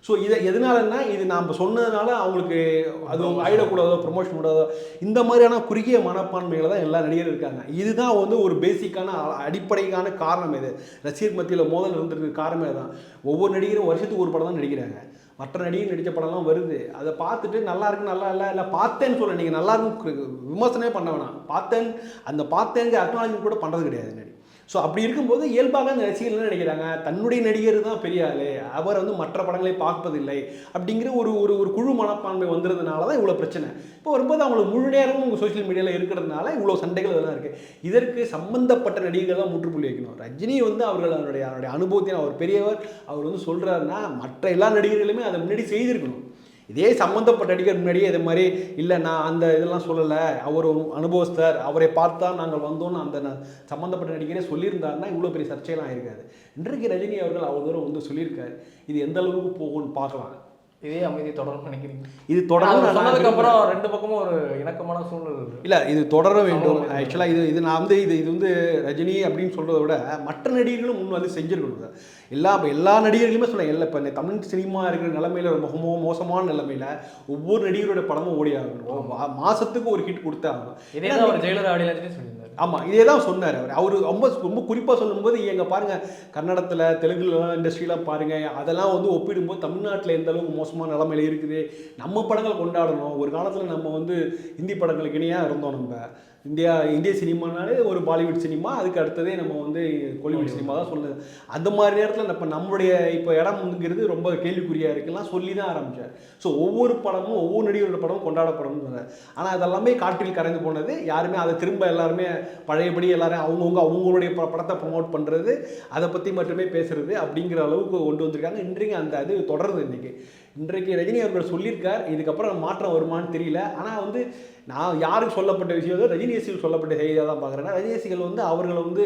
ஸோ இதை எதனாலன்னா இது நாம் சொன்னதுனால அவங்களுக்கு அது ஆயிடக்கூடாதோ, ப்ரொமோஷன் கூடாதோ, இந்த மாதிரியான குறுகிய மனப்பான்மைகளை தான் எல்லா நடிகரும் இருக்காங்க. இதுதான் வந்து ஒரு பேசிக்கான அடிப்படைக்கான காரணம். இது ரசிகர் மத்தியில் மோதல் இருந்திருக்கு காரணமே தான். ஒவ்வொரு நடிகரும் வருஷத்துக்கு ஒரு படம் தான் நடிக்கிறாங்க. மற்ற நடிகர் நடித்த படம்லாம் வருது, அதை பார்த்துட்டு நல்லா இருக்கு நல்லா இல்லை பார்த்தேன்னு சொல்ல, நீங்கள் நல்லா இருக்கும் விமர்சனமே பண்ண வேணாம், பார்த்தேங்க அக்னாலஜ்மெண்ட் கூட பண்ணுறது கிடையாது நடி. ஸோ அப்படி இருக்கும்போது இயல்பாக அந்த ரசிகர்கள் என்ன நினைக்கிறாங்க, தன்னுடைய நடிகர் தான் பெரிய ஆளு, அவர் வந்து மற்ற படங்களை பார்ப்பதில்லை அப்படிங்கிற ஒரு குழு மனப்பான்மை வந்துறதுனால தான் இவ்வளோ பிரச்சனை. இப்போ வரும்போது அவங்களுக்கு முழு நேரமும் உங்கள் சோஷியல் மீடியாவில் இருக்கிறதுனால இவ்வளோ சண்டைகள் இதெல்லாம் இருக்குது. இதற்கு சம்பந்தப்பட்ட நடிகர்கள் தான் முற்றுப்புள்ளி வைக்கணும். ரஜினி வந்து அவருடைய அனுபவத்தின் அவர் பெரியவர், அவர் வந்து சொல்கிறாருன்னா மற்ற எல்லா நடிகர்களுமே அதை முன்னாடி செய்திருக்கணும். இதே சம்மந்தப்பட்ட நடிகர் முன்னாடியே இது மாதிரி இல்லை நான் அந்த இதெல்லாம் சொல்லலை, அவர் ஒரு அனுபவஸ்தர், அவரை பார்த்தா நாங்கள் வந்தோன்னு அந்த சம்மந்தப்பட்ட நடிகரே சொல்லியிருந்தாருன்னா இவ்வளோ பெரிய சர்ச்சையெல்லாம் இருக்காது. இன்றைக்கு ரஜினி அவர்கள் அவ்வளோ தூரம் வந்து சொல்லியிருக்காரு. இது எந்த அளவுக்கு போகும்னு பார்க்கலாம். இதே அமைதி தொடரும் நினைக்கிறீங்க? இது தொடர்ந்து சொன்னதுக்கப்புறம் 2 பக்கமும் ஒரு இணக்கமான சூழ்நிலை இல்லை, இது தொடர வேண்டும். ஆக்சுவலாக இது நான் வந்து இது வந்து ரஜினி அப்படின்னு சொல்கிறத விட மற்ற நடிகர்களும் முன் வந்து செஞ்சுருக்கணும். எல்லா நடிகர்களுமே சொல்ல இல்லை. இப்போ தமிழ் சினிமா இருக்கிற நிலைமையில் ரொம்ப மோசமான நிலைமையில் ஒவ்வொரு நடிகரோட படமும் ஓடி ஆகணும், மாதத்துக்கு ஒரு ஹிட் கொடுத்தே ஆகணும். இதே தான் ஒரு ஜெயிலர் ஆடியன்ஸ்லேயே சொல்லியிருந்தார். ஆமாம், இதே தான் சொன்னார் அவர் ரொம்ப குறிப்பாக சொல்லும்போது, எங்கள் பாருங்கள் கன்னடத்தில் தெலுங்குலாம் இண்டஸ்ட்ரிலாம் பாருங்கள், அதெல்லாம் வந்து ஒப்பிடும்போது தமிழ்நாட்டில் எந்த அளவுக்கு மோசமான நிலைமையில் இருக்குது. நம்ம படங்களை கொண்டாடணும். ஒரு காலத்தில் நம்ம வந்து ஹிந்தி படங்களுக்கு இணையாக இருந்தோம். நம்ம இந்திய சினிமானாலே ஒரு பாலிவுட் சினிமா, அதுக்கு அடுத்ததே நம்ம வந்து கோலிவுட் சினிமா தான் சொல்லுது. அந்த மாதிரி நேரத்தில் இப்போ நம்மளுடைய இப்போ இடம்ங்கிறது ரொம்ப கேள்விக்குறியாக இருக்குலாம் சொல்லி தான் ஆரம்பித்தார். ஸோ ஒவ்வொரு படமும் ஒவ்வொரு நடிகரோட படமும் கொண்டாடப்படணும்னு சொன்னார். ஆனால் அதெல்லாமே காற்றில் கரைந்து போனது. யாருமே அதை திரும்ப எல்லாருமே பழையபடி எல்லாரும் அவங்களுடைய படத்தை ப்ரொமோட் பண்ணுறது, அதை பற்றி மட்டுமே பேசுகிறது அப்படிங்கிற அளவுக்கு கொண்டு வந்திருக்காங்க. இன்றைக்கு அந்த அது தொடருது. இன்றைக்கி இன்றைக்கு ரஜினி அவர்கள் சொல்லியிருக்கார், இதுக்கப்புறம் மாற்றம் வருமானு தெரியல. ஆனால் வந்து நான் யாருக்கு சொல்லப்பட்ட விஷயம் ரஜினி ரசிகர்கள் சொல்லப்பட்ட செய்தியாக தான் பார்க்குறேன்னா, ரஜினி ரசிகர்கள் வந்து அவர்களை வந்து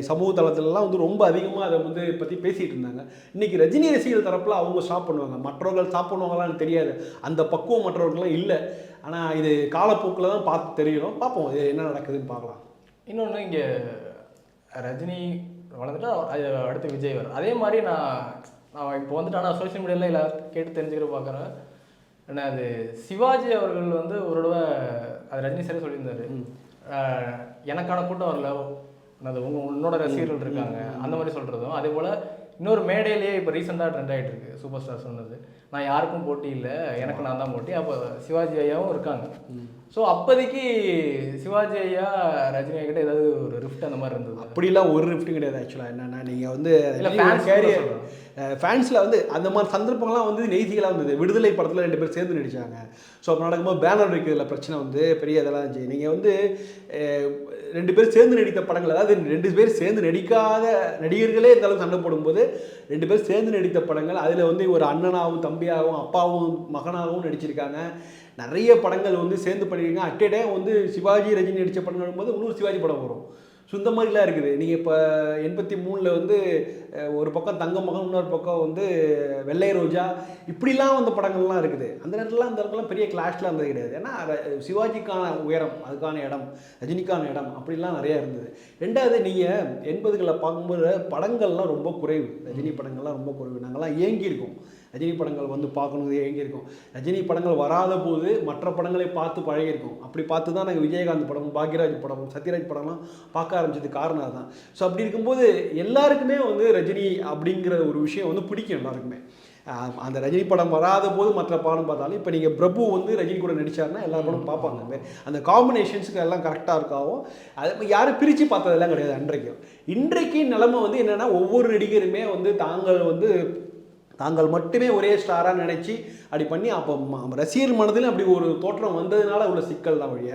சமூக தளத்திலலாம் வந்து ரொம்ப அதிகமாக அதை வந்து பற்றி பேசிகிட்டு இருந்தாங்க. இன்றைக்கி ரஜினி ரசிகர்கள் தரப்பில் அவங்க ஸ்டாப் பண்ணுவாங்க, மற்றவர்கள் ஸ்டாப் பண்ணுவாங்களான்னு தெரியாது, அந்த பக்குவம் மற்றவர்கள்லாம் இல்லை. ஆனால் இது காலப்போக்கில் தான் பார்த்து தெரியணும். பார்ப்போம் இது என்ன நடக்குதுன்னு பார்க்கலாம். இன்னொன்று இங்கே ரஜினி வளர்ந்துட்டா அது அடுத்து விஜய் வரும். அதே மாதிரி நான் இப்போ வந்துட்டு ஆனால் சோஷியல் மீடியாவில் எல்லாரும் கேட்டு தெரிஞ்சுக்கிற பார்க்குறேன். ஏன்னா அது சிவாஜி அவர்கள் வந்து ஒரு தடவை அது ரஜினி சாரே சொல்லியிருந்தாரு, எனக்கான கூட்டம் வரல, அது உன்னோட ரசிகர்கள் இருக்காங்க அந்த மாதிரி சொல்கிறதும். அதே போல் இன்னொரு மேடையிலேயே இப்போ ரீசெண்டாக ட்ரெண்ட் ஆகிட்டு இருக்கு, சூப்பர் ஸ்டார் சொன்னது, நான் யாருக்கும் போட்டி இல்லை, எனக்கு நான் தான் போட்டி. அப்போ சிவாஜி ஐயாவும் இருக்காங்க. ஸோ அப்போதைக்கு சிவாஜி ஐயா ரஜினி ஐயா கிட்ட ஏதாவது ஒரு ரிஃப்ட் அந்த மாதிரி இருந்தது? அப்படிலாம் ஒரு ரிஃப்ட்டும் கிடையாது. ஆக்சுவலாக என்னென்னா நீங்கள் வந்து ஃபேன்ஸில் வந்து அந்த மாதிரி சந்தர்ப்பங்கள்லாம் வந்து நெய்திகளாக வந்தது. விடுதலை படத்தில் 2 பேர் சேர்ந்து நடித்தாங்க. ஸோ அப்போ நடக்கும்போது பேனர் வைக்கிறதுல பிரச்சனை வந்து பெரிய இதெல்லாம் இருந்துச்சு. நீங்கள் வந்து 2 பேர் சேர்ந்து நடித்த படங்கள், அதாவது 2 பேர் சேர்ந்து நடிக்காத நடிகர்களே இந்த அளவுக்கு சண்டை போடும்போது 2 பேர் சேர்ந்து நடித்த படங்கள், அதில் வந்து ஒரு அண்ணனாகவும் தம்பியாகவும் அப்பாவும் மகனாகவும் நடிச்சிருக்காங்க. நிறைய படங்கள் வந்து சேர்ந்து பண்ணியிருக்காங்க. அட்டே வந்து சிவாஜி ரஜினி நடித்த படங்கள் போது இன்னொரு சிவாஜி படம் வரும். ஸோ இந்த மாதிரிலாம் இருக்குது. நீங்கள் இப்போ 83 வந்து ஒரு பக்கம் தங்க மகன், இன்னொரு பக்கம் வந்து வெள்ளை ரோஜா, இப்படிலாம் வந்த படங்கள்லாம் இருக்குது. அந்த நேரத்துலாம் அந்த இடத்துலாம் பெரிய கிளாஷ்லாம் இருந்தது கிடையாது. ஏன்னா சிவாஜிக்கான உயரம், அதுக்கான இடம், ரஜினிக்கான இடம் அப்படிலாம் நிறையா இருந்தது. ரெண்டாவது நீங்கள் 80களில் பார்க்கும்போது படங்கள்லாம் ரொம்ப குறைவு, ரஜினி படங்கள்லாம் ரொம்ப குறைவு. நாங்கள்லாம் ஏங்கியிருக்கோம் ரஜினி படங்கள் வந்து பார்க்கணுது, ஏங்கியிருக்கோம். ரஜினி படங்கள் வராத போது மற்ற படங்களை பார்த்து பழகியிருக்கோம். அப்படி பார்த்து தான் நாங்கள் விஜயகாந்த் படம், பாக்யராஜ் படம், சத்யராஜ் படம்லாம் பார்க்க ஆரம்பிச்சது காரணம் அதுதான். ஸோ அப்படி இருக்கும்போது எல்லாருக்குமே வந்து ரஜினி அப்படிங்கிற ஒரு விஷயம் வந்து பிடிக்கும் எல்லாருக்குமே. அந்த ரஜினி படம் வராத போது மற்ற படம் பார்த்தாலும், இப்போ நீங்கள் பிரபு வந்து ரஜினி கூட நடித்தாருன்னா எல்லா படம் பார்ப்பாங்க. அந்த காம்பினேஷன்ஸுக்கு எல்லாம் கரெக்டாக இருக்காவும். அது யாரும் பிரித்து பார்த்ததெல்லாம் கிடையாது அன்றைக்கும். இன்றைக்கு நிலைமை வந்து என்னென்னா, ஒவ்வொரு நடிகருமே வந்து தாங்கள் மட்டுமே ஒரே ஸ்டாராக நினச்சி அப்படி பண்ணி, அப்போ ரசிகர் மனதிலும் அப்படி ஒரு தோற்றம் வந்ததுனால உள்ள சிக்கல் தான் வழிய.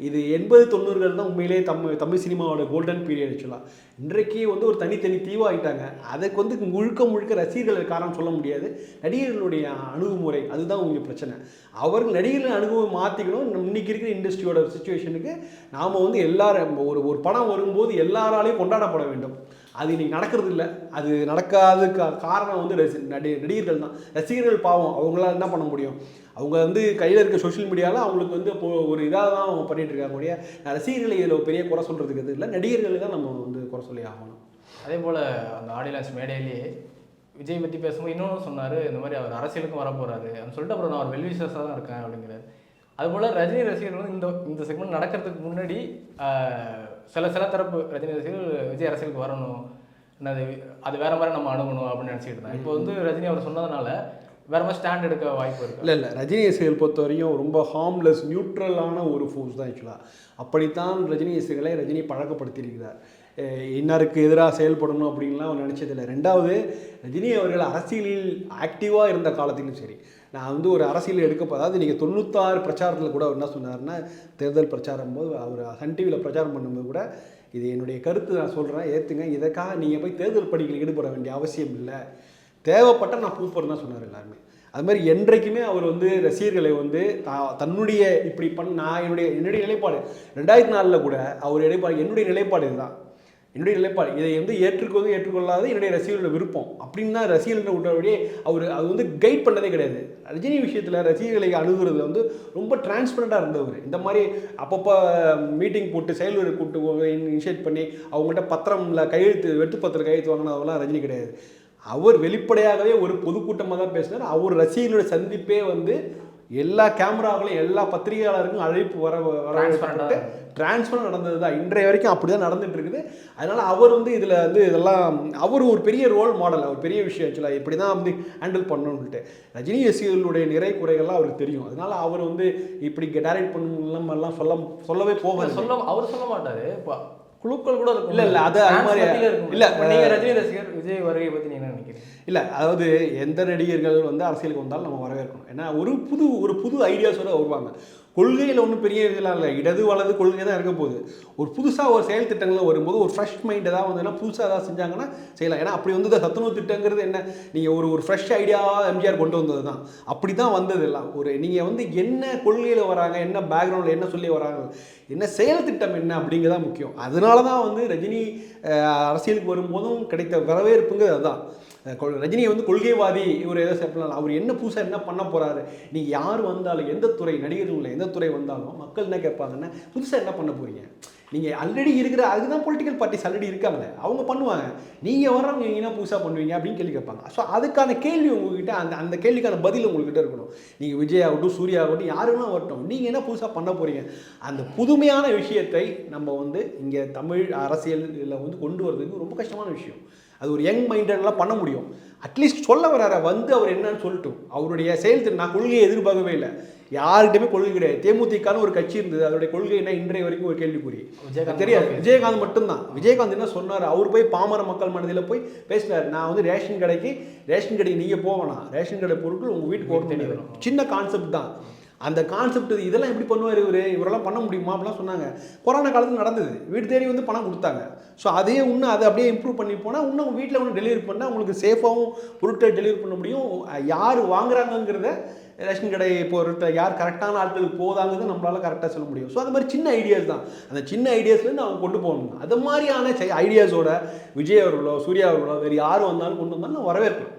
இது 80-90கள் தான் உண்மையிலே தமிழ் சினிமாவோட கோல்டன் பீரியட் ஆக்சுவலாக. இன்றைக்கு வந்து ஒரு தனித்தனி தீவாகிட்டாங்க. அதுக்கு வந்து முழுக்க ரசிகர்கள் காரணம் சொல்ல முடியாது, நடிகர்களுடைய அணுகுமுறை அதுதான் உங்களுக்கு பிரச்சனை. அவர்கள் நடிகர்கள் அணுகுமுறை மாற்றிக்கணும். இன்றைக்கி இருக்கிற இண்டஸ்ட்ரியோட சுச்சுவேஷனுக்கு நாம் வந்து எல்லாரும் ஒரு படம் வரும்போது எல்லாராலையும் கொண்டாடப்பட வேண்டும். அது இன்றைக்கி நடக்கிறது இல்லை. அது நடக்காததுக்கு காரணம் வந்து நடிகர்கள் தான். ரசிகர்கள் பாவம், அவங்களால என்ன பண்ண முடியும்? அவங்க வந்து கையில் இருக்க சோஷியல் மீடியாவில் அவங்களுக்கு வந்து ஒரு இதாக தான் அவங்க பண்ணிகிட்டு இருக்காங்க முடிய. ரசிகர்களை இதில் பெரிய குறை சொல்கிறதுக்கு எது இல்லை, நடிகர்களை தான் நம்ம வந்து குறை சொல்லி ஆகணும். அதே போல் அந்த ஆடியன்ஸ் மேடையிலேயே விஜய் பற்றி பேசும்போது இன்னொன்று சொன்னார், இந்த மாதிரி அவர் அரசியலுக்கும் வர போகிறாரு அப்படின்னு சொல்லிட்டு, அப்புறம் நான் ஒரு வெல்விஷஸாக தான் இருக்கேன் அப்படிங்கிறாரு. அதுபோல் ரஜினி ரசிகர்கள் வந்து இந்த செக்மெண்ட் நடக்கிறதுக்கு முன்னாடி சில தரப்பு ரஜினி ரசிகர்கள் விஜய் அரசியலுக்கு வரணும், அது வேற மாதிரி நம்ம அணுகணும் அப்படின்னு நினச்சிக்கிட்டு இருந்தாங்க. இப்போ வந்து ரஜினி அவர் சொன்னதுனால வேற மாதிரி ஸ்டாண்ட் எடுக்க வாய்ப்பு இருக்குது. இல்லை ரஜினி ரசிகர்கள் பொறுத்த வரையும் ரொம்ப ஹார்ம்லெஸ் நியூட்ரலான ஒரு ஃபோர்ஸ் தான் ஆக்சுவலாக. அப்படித்தான் ரஜினி ரசிகர்களை ரஜினி பழக்கப்படுத்தியிருக்கிறார். இன்னாருக்கு எதிராக செயல்படணும் அப்படின்லாம் அவர் நினச்சதில்லை. ரெண்டாவது, ரஜினி அவர்கள் அரசியலில் ஆக்டிவாக இருந்த காலத்திலும் சரி, நான் வந்து ஒரு அரசியல் அதாவது நீங்கள் 96 பிரச்சாரத்தில் கூட என்ன சொன்னார்னா, தேர்தல் பிரச்சாரம் போது அவர் சன் டிவியில் பிரச்சாரம் பண்ணும்போது கூட, இது என்னுடைய கருத்து, நான் சொல்கிறேன் ஏற்றுங்க, இதற்காக நீங்கள் போய் தேர்தல் பணிகளில் ஈடுபட வேண்டிய அவசியம் இல்லை, தேவைப்பட்ட நான் பூப்பர் தான் சொன்னார் எல்லாருமே. அது மாதிரி என்றைக்குமே அவர் வந்து ரசிகர்களை வந்து தன்னுடைய இப்படி நான் என்னுடைய நிலைப்பாடு 2004 கூட அவர் என்னுடைய நிலைப்பாடு இதுதான், என்னுடைய நிலைப்பாடு, இதை வந்து ஏற்றுக்கொள்ளாத என்னுடைய ரசிகர்களோட விருப்பம் அப்படின்னு தான் ரசிகர்கள் விட்டபடியே அது வந்து கைட் பண்ணதே கிடையாது. ரஜினி விஷயத்தில் ரசிகர்களை அணுகுறது வந்து ரொம்ப டிரான்ஸ்பரண்ட்டாக இருந்தவர். இந்த மாதிரி அப்பப்போ மீட்டிங் போட்டு செயல்முறை கூப்பிட்டு இனிஷியேட் பண்ணி அவங்கள்ட்ட பத்திரமில் வெட்டு பத்திரம் கையெழுத்து வாங்கினதெல்லாம் ரஜினி கிடையாது. அவர் வெளிப்படையாகவே ஒரு பொதுக்கூட்டமாக தான் பேசினார். அவர் ரசிகர்களோட சந்திப்பே வந்து எல்லா கேமராக்களையும் எல்லா பத்திரிகையாளருக்கும் அழைப்பு வர டிரான்ஸ்பரண்ட் நடந்தது தான். இன்றைய வரைக்கும் அப்படி தான் நடந்துட்டு இருக்குது. அதனால் அவர் வந்து இதில் வந்து இதெல்லாம் அவர் ஒரு பெரிய ரோல் மாடல், அவர் பெரிய விஷயம் ஆக்சுவலாக இப்படி தான் வந்து ஹேண்டில் பண்ணணும்னு சொல்லிட்டு. ரஜினி ரசிகர்களுடைய நிறை குறைகள்லாம் அவருக்கு தெரியும். அதனால் அவர் வந்து இப்படி டைரக்ட் பண்ணலாம் சொல்லவே போகாது. அவர் சொல்ல மாட்டார். இப்போ குழுக்கள் கூட இருக்கும். இல்ல அது மாதிரி இல்ல. நீங்க ரஜினி ரசிகர், விஜய் வருகை பத்தி நீங்க என்ன நினைக்கிறீங்க? இல்லை, அதாவது எந்த நடிகர்கள் வந்து அரசியலுக்கு வந்தாலும் நம்ம வரவேற்கணும். ஏன்னா ஒரு புது ஐடியாஸோட வருவாங்க. கொள்கையில் ஒன்றும் பெரிய இதெல்லாம் இல்லை, இடது வலது கொள்கை தான் இருக்க போகுது. ஒரு புதுசாக ஒரு செயல் திட்டங்கள் வரும்போது ஒரு ஃப்ரெஷ் மைண்ட் ஏதாவது வந்ததுன்னா புதுசாக ஏதாவது செஞ்சாங்கன்னா செய்யலாம். ஏன்னா அப்படி வந்து சத்துணவு திட்டங்கிறது என்ன, நீங்கள் ஒரு ஃப்ரெஷ் ஐடியா எம்ஜிஆர் கொண்டு வந்தது தான். அப்படி தான் வந்தது எல்லாம். நீங்கள் வந்து என்ன கொள்கையில் வராங்க, என்ன பேக்ரவுண்டில் என்ன சொல்லி வராங்க, என்ன செயல் திட்டம் என்ன அப்படிங்கிறதா முக்கியம். அதனால தான் வந்து ரஜினி அரசியலுக்கு வரும்போதும் கிடைத்த வரவேற்புங்கிறது அதுதான். ரஜினியை வந்து கொள்கைவாதி, இவர் ஏதோ செப்பலாம், அவர் என்ன புதுசாக என்ன பண்ண போகிறாரு. நீங்கள் யார் வந்தாலும், எந்த துறை நடிகர்கள் எந்த துறை வந்தாலும் மக்கள் என்ன கேட்பாங்கன்னா புதுசாக என்ன பண்ண போகிறீங்க. நீங்கள் ஆல்ரெடி இருக்கிற அதுதான் பொலிட்டிக்கல் பார்ட்டிஸ் ஆல்ரெடி இருக்காங்களே, அவங்க பண்ணுவாங்க. நீங்கள் வர்றவங்க நீங்கள் என்ன புதுசாக பண்ணுவீங்க அப்படின்னு கேள்வி கேட்பாங்க. ஸோ அதுக்கான கேள்வி உங்ககிட்ட அந்த கேள்விக்கான பதில் உங்கள்கிட்ட இருக்கணும். நீங்கள் விஜய் ஆகட்டும், சூர்யா ஆகட்டும், யாருன்னா வரட்டும், நீங்கள் என்ன புதுசாக பண்ண போகிறீங்க. அந்த புதுமையான விஷயத்தை நம்ம வந்து இங்கே தமிழ் அரசியலில் வந்து கொண்டு வரதுக்கு ரொம்ப கஷ்டமான விஷயம். அது ஒரு யங் மைண்டட்லாம் பண்ண முடியும். அட்லீஸ்ட் சொல்ல வரார வந்து அவர் என்னன்னு சொல்லட்டும். அவருடைய செயல்திறன், நான் கொள்கையை எதிர்பார்க்கவே இல்லை, யாருக்கிட்டமே கொள்கை கிடையாது. தேமுதிகன்னு ஒரு கட்சி இருந்தது, அதோடைய கொள்கை என்ன இன்றைய வரைக்கும் ஒரு கேள்விக்குறி தெரியாது. விஜயகாந்த் மட்டும்தான். விஜயகாந்த் என்ன சொன்னார், அவர் போய் பாமர மக்கள் மனதில் போய் பேசினார். நான் வந்து ரேஷன் கடைக்கு நீங்கள் போகணும், ரேஷன் கடை பொருட்கள் உங்கள் வீட்டுக்கு ஓட்டு வரும். சின்ன கான்செப்ட் தான். அந்த கான்செப்ட் இதெல்லாம் எப்படி பண்ணுவார் இவரெல்லாம் பண்ண முடியுமா அப்படிலாம் சொன்னாங்க. கொரோனா காலத்தில் நடந்தது, வீடு தேடி வந்து பணம் கொடுத்தாங்க. ஸோ அதே இன்னும் அதை அப்படியே இம்ப்ரூவ் பண்ணி போனால் இன்னும் வீட்டில் ஒன்று டெலிவரி பண்ணால் உங்களுக்கு சேஃபாகவும் பொருட்கள் டெலிவரி பண்ண முடியும். யார் வாங்குறாங்கங்கிறத ரேஷன் கடை பொருட்கள் யார் கரெக்டான ஆட்களுக்கு போதாங்கிறது நம்மளால் கரெக்டாக சொல்ல முடியும். ஸோ அது மாதிரி சின்ன ஐடியாஸ் தான். அந்த சின்ன ஐடியாஸ்லேருந்து அவங்க கொண்டு போகணும். அது மாதிரியான ஐடியாஸோட விஜய் அவர்களோ சூர்யா அவர்களோ வேறு யார் வந்தாலும் கொண்டு வந்தாலும் நான் வரவேற்பேன்.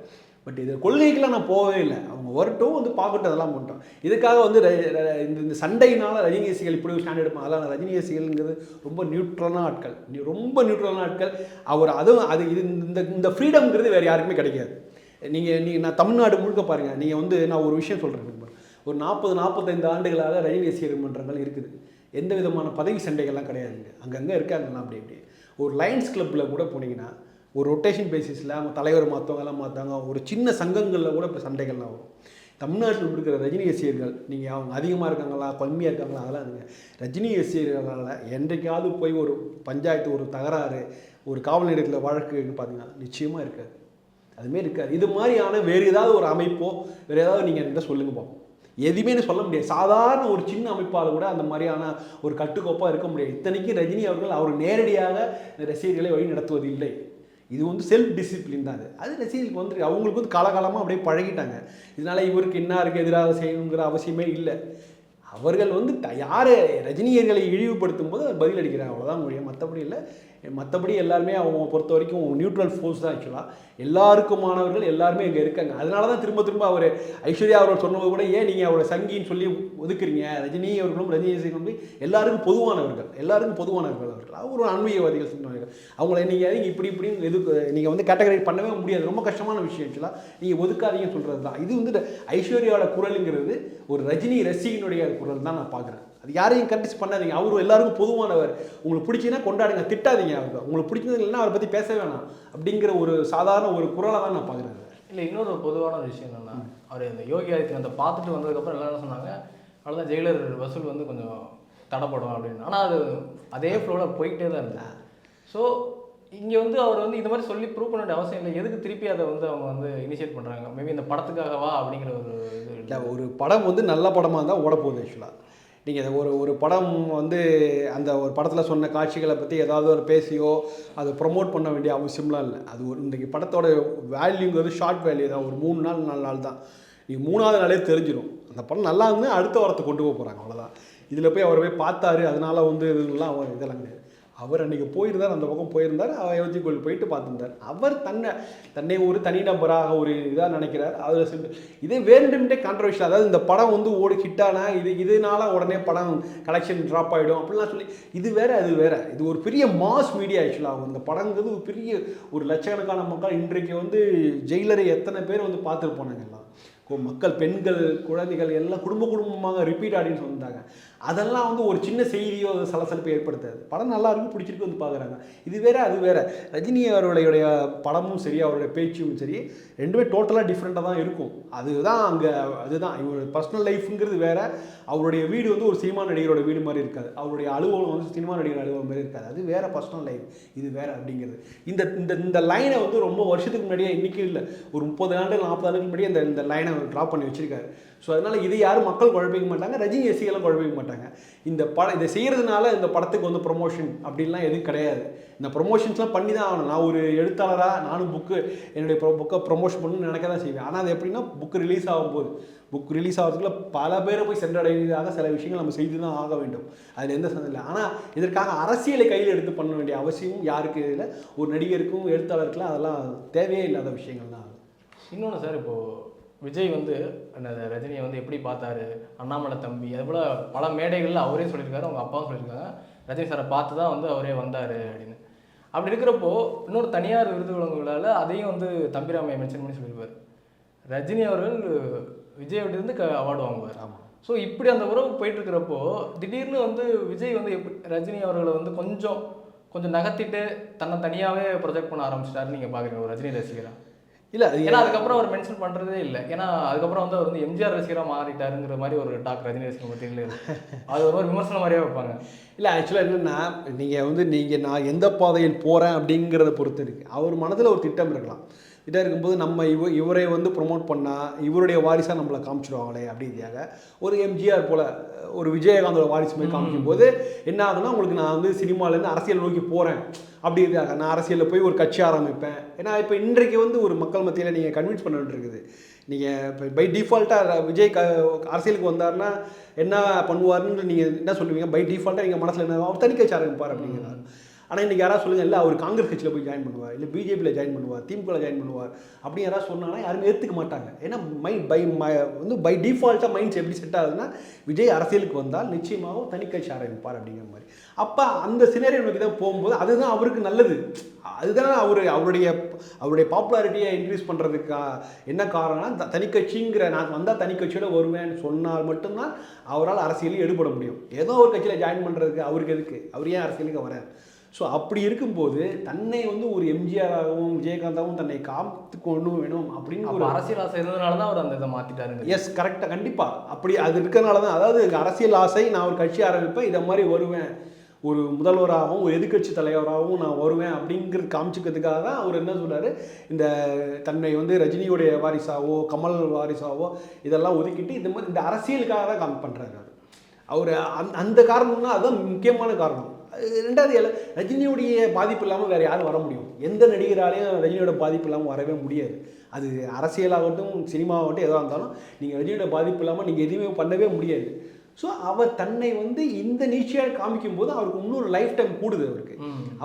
பட் இது கொள்கைக்கெல்லாம் நான் போகவே இல்லை. அவங்க வரட்டும், வந்து பார்க்கட்டும், அதெல்லாம் பண்ணிட்டோம். இதுக்காக வந்து இந்த சண்டையினால் ரஜினி ரசிகர்கள் இப்படி ஒரு ஸ்டாண்ட் எடுப்பாங்க. அதெல்லாம் ரஜினி ரசிகர்கள்ங்கிறது ரொம்ப நியூட்ரலான ஆட்கள், ரொம்ப நியூட்ரலான ஆட்கள். அவர் அதுவும் அது இது இந்த ஃப்ரீடம்ங்கிறது வேறு யாருக்குமே கிடைக்காது. நீங்கள் நான் தமிழ்நாடு முழுக்க பாருங்கள். நீங்கள் வந்து நான் ஒரு விஷயம் சொல்கிறேன். ஒரு 40-45 ஆண்டுகளாக ரஜினி ரசிகர் மன்றங்கள் இருக்குது. எந்த விதமான பதவி சண்டைகள்லாம் கிடையாதுங்க. அங்கங்கே இருக்காங்கலாம். அப்படி ஒரு லயன்ஸ் கிளப்பில் கூட போனீங்கன்னா ஒரு ரொட்டேஷன் பேசிஸில் அவங்க தலைவர் மாற்றவங்கலாம் மாற்றாங்க. ஒரு சின்ன சங்கங்களில் கூட இப்போ சண்டைகள்லாம் வரும். தமிழ்நாட்டில் இருக்கிற ரஜினி ரசிகர்கள் நீங்கள் அவங்க அதிகமாக இருக்காங்களா கம்மியாக இருக்காங்களா அதெல்லாம் இருங்க. ரஜினி ரசிகர்களால் என்றைக்காவது போய் ஒரு பஞ்சாயத்து, ஒரு தகராறு, ஒரு காவல் நிலையத்தில் வழக்குன்னு பார்த்தீங்கன்னா நிச்சயமாக இருக்காது. அதுமாரி இருக்காது. இது மாதிரியான வேறு ஏதாவது ஒரு அமைப்போ வேறு ஏதாவது நீங்கள் என்கிட்ட சொல்லுங்க பார்ப்போம். எதுவுமே சொல்ல முடியாது. சாதாரண ஒரு சின்ன அமைப்பால் கூட அந்த மாதிரியான ஒரு கட்டுக்கோப்பாக இருக்க முடியாது. இத்தனைக்கும் ரஜினி அவர்கள் அவர் நேரடியாக ரசிகர்களை வழி நடத்துவதில்லை. இது வந்து செல்ஃப் டிசிப்ளின் தான். அது ரசிகர்களுக்கு வந்து அவங்களுக்கு வந்து காலகாலமாக அப்படியே பழகிட்டாங்க. இதனால் இவருக்கு இன்னாருக்கு எதிராக செய்யணுங்கிற அவசியமே இல்லை. அவர்கள் வந்து யார் ரஜினியர்களை இழிவுபடுத்தும் போது அவர் பதில் அளிக்கிறாங்க, அவ்வளோதான் முடியும். மற்றபடி இல்லை. மற்றபடி எல்லாருமே அவங்க பொறுத்த வரைக்கும் நியூட்ரல் ஃபோர்ஸ் தான். ஆக்சுவலாக எல்லாருக்குமானவர்கள் எல்லாருமே இங்கே இருக்காங்க. அதனால தான் திரும்ப அவர் ஐஸ்வர்யா அவர்கள் சொன்னது கூட, ஏன் நீங்கள் அவரோட சங்கின்னு சொல்லி ஒதுக்குறீங்க. ரஜினி அவர்களும் ரஜினி ரசிகர்களும் எல்லாருக்கும் பொதுவானவர்கள், எல்லாருக்கும் பொதுவானவர்கள். அவர்கள் ஒரு ஆன்மீகவாதிகள் சொன்னவர்கள். அவங்கள நீங்கள் இப்படின்னு நீங்கள் வந்து கேட்டகரி பண்ணவே முடியாது. ரொம்ப கஷ்டமான விஷயம். ஆக்சுவலாக நீங்கள் ஒதுக்காதீங்கன்னு சொல்கிறது தான். இது வந்து ஐஸ்வர்யாவோட குரலுங்கிறது ஒரு ரஜினி ரசிகனுடைய குரல் தான் நான் பார்க்குறேன். அது யாரையும் கண்டிஸ் பண்ணாதீங்க. அவரும் எல்லாருக்கும் பொதுவானவர். உங்களுக்கு பிடிச்சின்னா கொண்டாடுங்க, திட்டாதீங்க. அவருக்கு உங்களுக்கு பிடிச்சது இல்லைன்னா அவரை பற்றி பேச வேணாம் அப்படிங்கிற ஒரு சாதாரண ஒரு குரலை தான் நான் பார்க்குறேன். இல்லை, இன்னொரு பொதுவான விஷயம் என்னென்னா, அவர் இந்த யோகி ஆதித்யநாத்தை பார்த்துட்டு வந்ததுக்கப்புறம் எல்லாம் என்ன சொன்னாங்க, அவ்வளோதான் ஜெயிலர் வசூல் வந்து கொஞ்சம் தடைப்படும் அப்படின்னு. ஆனால் அது அதே ஃப்ளோவில் போயிட்டே தான் இருந்தது. ஸோ இங்கே வந்து அவர் வந்து இந்த மாதிரி சொல்லி ப்ரூவ் பண்ண வேண்டிய அவசியம் இல்லை. எதுக்கு திருப்பி அதை வந்து அவங்க வந்து இனிஷியேட் பண்ணுறாங்க? மேபி இந்த படத்துக்காகவா அப்படிங்கிற ஒரு இது இல்லை. ஒரு படம் வந்து நல்ல படமாக இருந்தால் ஓடப்போகுது. ஆக்சுவலாக நீங்கள் ஒரு படம் வந்து அந்த ஒரு படத்தில் சொன்ன காட்சிகளை பற்றி ஏதாவது ஒரு பேசியோ அதை ப்ரொமோட் பண்ண வேண்டிய அவசியம்லாம் இல்லை. அது ஒரு இன்றைக்கி படத்தோட வேல்யூங்கிறது ஷார்ட் வேல்யூ தான். ஒரு 3 நாள் 4 நாள் தான். நீங்கள் 3ஆவது நாளே தெரிஞ்சிடும் அந்த படம் நல்லா இருந்து அடுத்த வாரத்தை கொண்டு போக போகிறாங்க, அவ்வளோதான். இதில் போய் அவர் போய் பார்த்தாரு அதனால் வந்து இதெல்லாம் இதெல்லாம் கிடையாது. அவர் அன்றைக்கி போயிருந்தார், அந்த பக்கம் போயிருந்தார், அயோத்தி கோயில் போயிட்டு பார்த்துருந்தார். அவர் தன்னை ஒரு தனிநபராக ஒரு இதாக நினைக்கிறார். அதில் சென்று இதே வேண்டுமென்றே கான்ட்ரவர்ஷியல், அதாவது இந்த படம் வந்து ஹிட்டானா இதனால உடனே படம் கலெக்ஷன் ட்ராப் ஆகிடும் அப்படிலாம் சொல்லி, இது வேறு அது வேறு. இது ஒரு பெரிய மாஸ் மீடியா. ஆக்சுவலாக இந்த படங்கிறது ஒரு பெரிய ஒரு லட்சக்கணக்கான மக்கள் இன்றைக்கு வந்து ஜெயிலரை எத்தனை பேர் வந்து பார்த்துட்டு போனாங்க. எல்லாம் மக்கள், பெண்கள், குழந்தைகள் எல்லாம் குடும்பமாக ரிப்பீட் ஆடியன்ஸ் வந்தாங்க. அதெல்லாம் வந்து ஒரு சின்ன செய்தியோ சலசலப்பை ஏற்படுத்தாது. படம் நல்லா இருக்கும், பிடிச்சிருக்கு, வந்து பார்க்குறாங்க. இது வேற அது வேற. ரஜினி அவருடைய படமும் சரி, அவருடைய பேச்சும் சரி, ரெண்டுமே டோட்டலாக டிஃப்ரெண்ட்டாக தான் இருக்கும். அதுதான் அங்கே அதுதான் இவருடைய பர்சனல் லைஃப்ங்கிறது வேற. அவருடைய வீடு வந்து ஒரு சினிமா நடிகரோட வீடு மாதிரி இருக்காது. அவருடைய அலுவலகம் வந்து சினிமா நடிகர் அலுவலகம் மாதிரி இருக்காது. அது வேற பர்சனல் லைஃப், இது வேற அப்படிங்கிறது. இந்த இந்த இந்த லைனை வந்து ரொம்ப வருஷத்துக்கு முன்னாடியே, இன்றைக்கி இல்லை, ஒரு 30 ஆண்டு 40 ஆண்டுக்கு முன்னாடியே இந்த லைனை ட்ராப் பண்ணி வச்சிருக்காரு. ஸோ அதனால் இதை யாரும் மக்கள் குழப்பிக்க மாட்டாங்க, ரஜினி ரசிகர்களும் குழப்பிக்க மாட்டாங்க. இந்த படம் இதை செய்கிறதுனால இந்த படத்துக்கு வந்து ப்ரொமோஷன் அப்படின்லாம் எதுவும் கிடையாது. இந்த ப்ரொமோஷன்ஸ்லாம் பண்ணி தான் ஆகணும். நான் ஒரு எழுத்தாளராக நானும் என்னுடைய புக்கை ப்ரொமோஷன் பண்ணணும்னு நினைக்க தான் செய்வேன். ஆனால் அது எப்படின்னா, புக்கு ரிலீஸ் ஆகும்போது, புக் ரிலீஸ் ஆகிறதுக்குள்ள பல பேரை போய் சென்றடைவதாக சில விஷயங்கள் நம்ம செய்து தான் ஆக வேண்டும். அதில் எந்த சந்தேகம் இல்லை. ஆனால் இதற்காக அரசியலை கையில் எடுத்து பண்ண வேண்டிய அவசியம் யாருக்கு இல்லை, ஒரு நடிகருக்கும் எழுத்தாளருக்குலாம் அதெல்லாம் தேவையே இல்லாத விஷயங்கள் தான். இன்னொன்று சார், இப்போது விஜய் வந்து அந்த ரஜினியை வந்து எப்படி பார்த்தாரு, அண்ணாமலை தம்பி, அது போல் பல மேடைகளில் அவரே சொல்லியிருக்காரு, அவங்க அப்பாவும் சொல்லியிருக்காங்க, ரஜினி சாரை பார்த்து தான் வந்து அவரே வந்தார் அப்படின்னு. அப்படி இருக்கிறப்போ இன்னொரு தனியார் விருது வழங்குகளால் அதையும் வந்து தம்பிராமையை மென்ஷன் பண்ணி சொல்லியிருப்பார். ரஜினி அவர்கள் விஜய்கிட்டேருந்து அவார்டு வாங்குவார். ஆமாம். ஸோ இப்படி அந்த உறவு போயிட்டுருக்கிறப்போ திடீர்னு வந்து விஜய் வந்து எப்படி ரஜினி அவர்களை வந்து கொஞ்சம் நகர்த்திட்டு தன்னை தனியாகவே ப்ரொஜெக்ட் பண்ண ஆரம்பிச்சிட்டாருன்னு நீங்கள் பார்க்குறீங்க ஒரு ரஜினி ரசிகராக? இல்லை, ஏன்னா அதுக்கப்புறம் அவர் மென்ஷன் பண்ணுறதே இல்லை. ஏன்னா அதுக்கப்புறம் வந்து அவர் வந்து எம்ஜிஆர் ரசிகராக மாறிட்டாருங்கிற மாதிரி ஒரு டாக் ரஜினி ரசிகர் பற்றியில் அது ஒரு விமர்சனம் மாதிரியே வைப்பாங்க. இல்லை, ஆக்சுவலாக என்னென்னா, நீங்கள் நான் எந்த பாதையில் போகிறேன் அப்படிங்கிறத பொறுத்து இருக்குது. அவர் மனதில் ஒரு திட்டம் இருக்கலாம். திட்டம் இருக்கும்போது நம்ம இவரை வந்து ப்ரொமோட் பண்ணால் இவருடைய வாரிசாக நம்மளை காமிச்சிடுவாங்களே அப்படிங்கிறதாக ஒரு எம்ஜிஆர் போல் ஒரு விஜயகாந்தோட வாரிசு மாதிரி காமிக்கும் போது என்ன ஆகுதுன்னா, உங்களுக்கு நான் வந்து சினிமாலேருந்து அரசியல் நோக்கி போகிறேன் அப்படிங்கிறதாக நான் அரசியலில் போய் ஒரு கட்சி ஆரம்பிப்பேன். ஏன்னா இப்போ இன்றைக்கு வந்து ஒரு மக்கள் மத்தியில் நீங்கள் கன்வின்ஸ் பண்ண வேண்டியிருக்குது. நீங்கள் இப்போ பை டிஃபால்ட்டாக விஜய் அரசியலுக்கு வந்தார்னா என்ன பண்ணுவார்னு நீங்கள் என்ன சொல்லுவீங்க? பை டிஃபால்ட்டாக நீங்கள் மனசில் என்ன, அவர் தனி கட்சி ஆரம்பிப்பார் அப்படிங்கிறார். ஆனால் இன்றைக்கி யாராவது சொல்லுங்கள், இல்லை அவர் காங்கிரஸ் கட்சியில் போய் ஜாயின் பண்ணுவார், இல்லை பிஜேபியில் ஜாயின் பண்ணுவார், திமுகவில் ஜாயின் பண்ணுவார் அப்படி யாராவது சொன்னாங்கன்னா யாருமே ஏற்றுக்க மாட்டாங்க. ஏன்னா பை டிஃபால்ட்டாக மைண்ட்ஸ் எப்படி செட் ஆகுதுன்னா, விஜய் அரசியலுக்கு வந்தால் நிச்சயமாக தனி கட்சி ஆரம்பிப்பார் அப்படிங்கிற மாதிரி. அப்போ அந்த சினேரியோ நோக்கி தான் போகும்போது அதுதான் அவருக்கு நல்லது. அதுதான் அவருடைய பாப்புலாரிட்டியை இன்க்ரீஸ் பண்ணுறதுக்கு என்ன காரணம்னா, தனி கட்சிங்கிற நான் வந்தால் தனி கட்சியோட வருவேன்னு சொன்னால் மட்டும்தான் அவரால் அரசியலில் ஈடுபட முடியும். ஏதோ ஒரு கட்சியில் ஜாயின் பண்ணுறதுக்கு அவருக்கு எதுக்கு, அவர் ஏன் அரசியலுக்கு வரார்? ஸோ அப்படி இருக்கும்போது தன்னை வந்து ஒரு எம்ஜிஆராகவும் விஜயகாந்தாகவும் தன்னை காத்து கொண்டு வேணும் அப்படின்னு ஒரு அரசியல் ஆசை இருந்ததுனால தான் அவர் அந்த இதை மாற்றிட்டாருங்க. எஸ், கரெக்டாக, கண்டிப்பாக அப்படி அது இருக்கிறனால தான். அதாவது அரசியல் ஆசை, நான் ஒரு கட்சி ஆரம்பிப்பேன், இதை மாதிரி வருவேன், ஒரு முதல்வராகவும் ஒரு எதிர்கட்சி தலைவராகவும் நான் வருவேன் அப்படிங்கிறது காமிச்சிக்கிறதுக்காக தான் அவர் என்ன சொல்கிறார், இந்த தன்னை வந்து ரஜினியோடைய வாரிசாவோ கமல் வாரிசாவோ இதெல்லாம் ஒதுக்கிட்டு இந்த மாதிரி இந்த அரசியலுக்காக தான் காமி பண்ணுறாரு அவர். அந்த காரணம்னா அதுதான் முக்கியமான காரணம். ரெண்டாவது, ரஜினியுடைய பாதிப்பு இல்லாமல் வேறு யாரும் வர முடியும்? எந்த நடிகராலையும் ரஜினியோட பாதிப்பு இல்லாமல் வரவே முடியாது. அது அரசியலாகட்டும் சினிமாவாகட்டும் எதாக இருந்தாலும் நீங்கள் ரஜினியோட பாதிப்பு இல்லாமல் நீங்கள் எதுவுமே பண்ணவே முடியாது. ஸோ அவர் தன்னை வந்து இந்த நீட்சியாக காமிக்கும் போது அவருக்கு இன்னொரு லைஃப் டைம் கூடுது.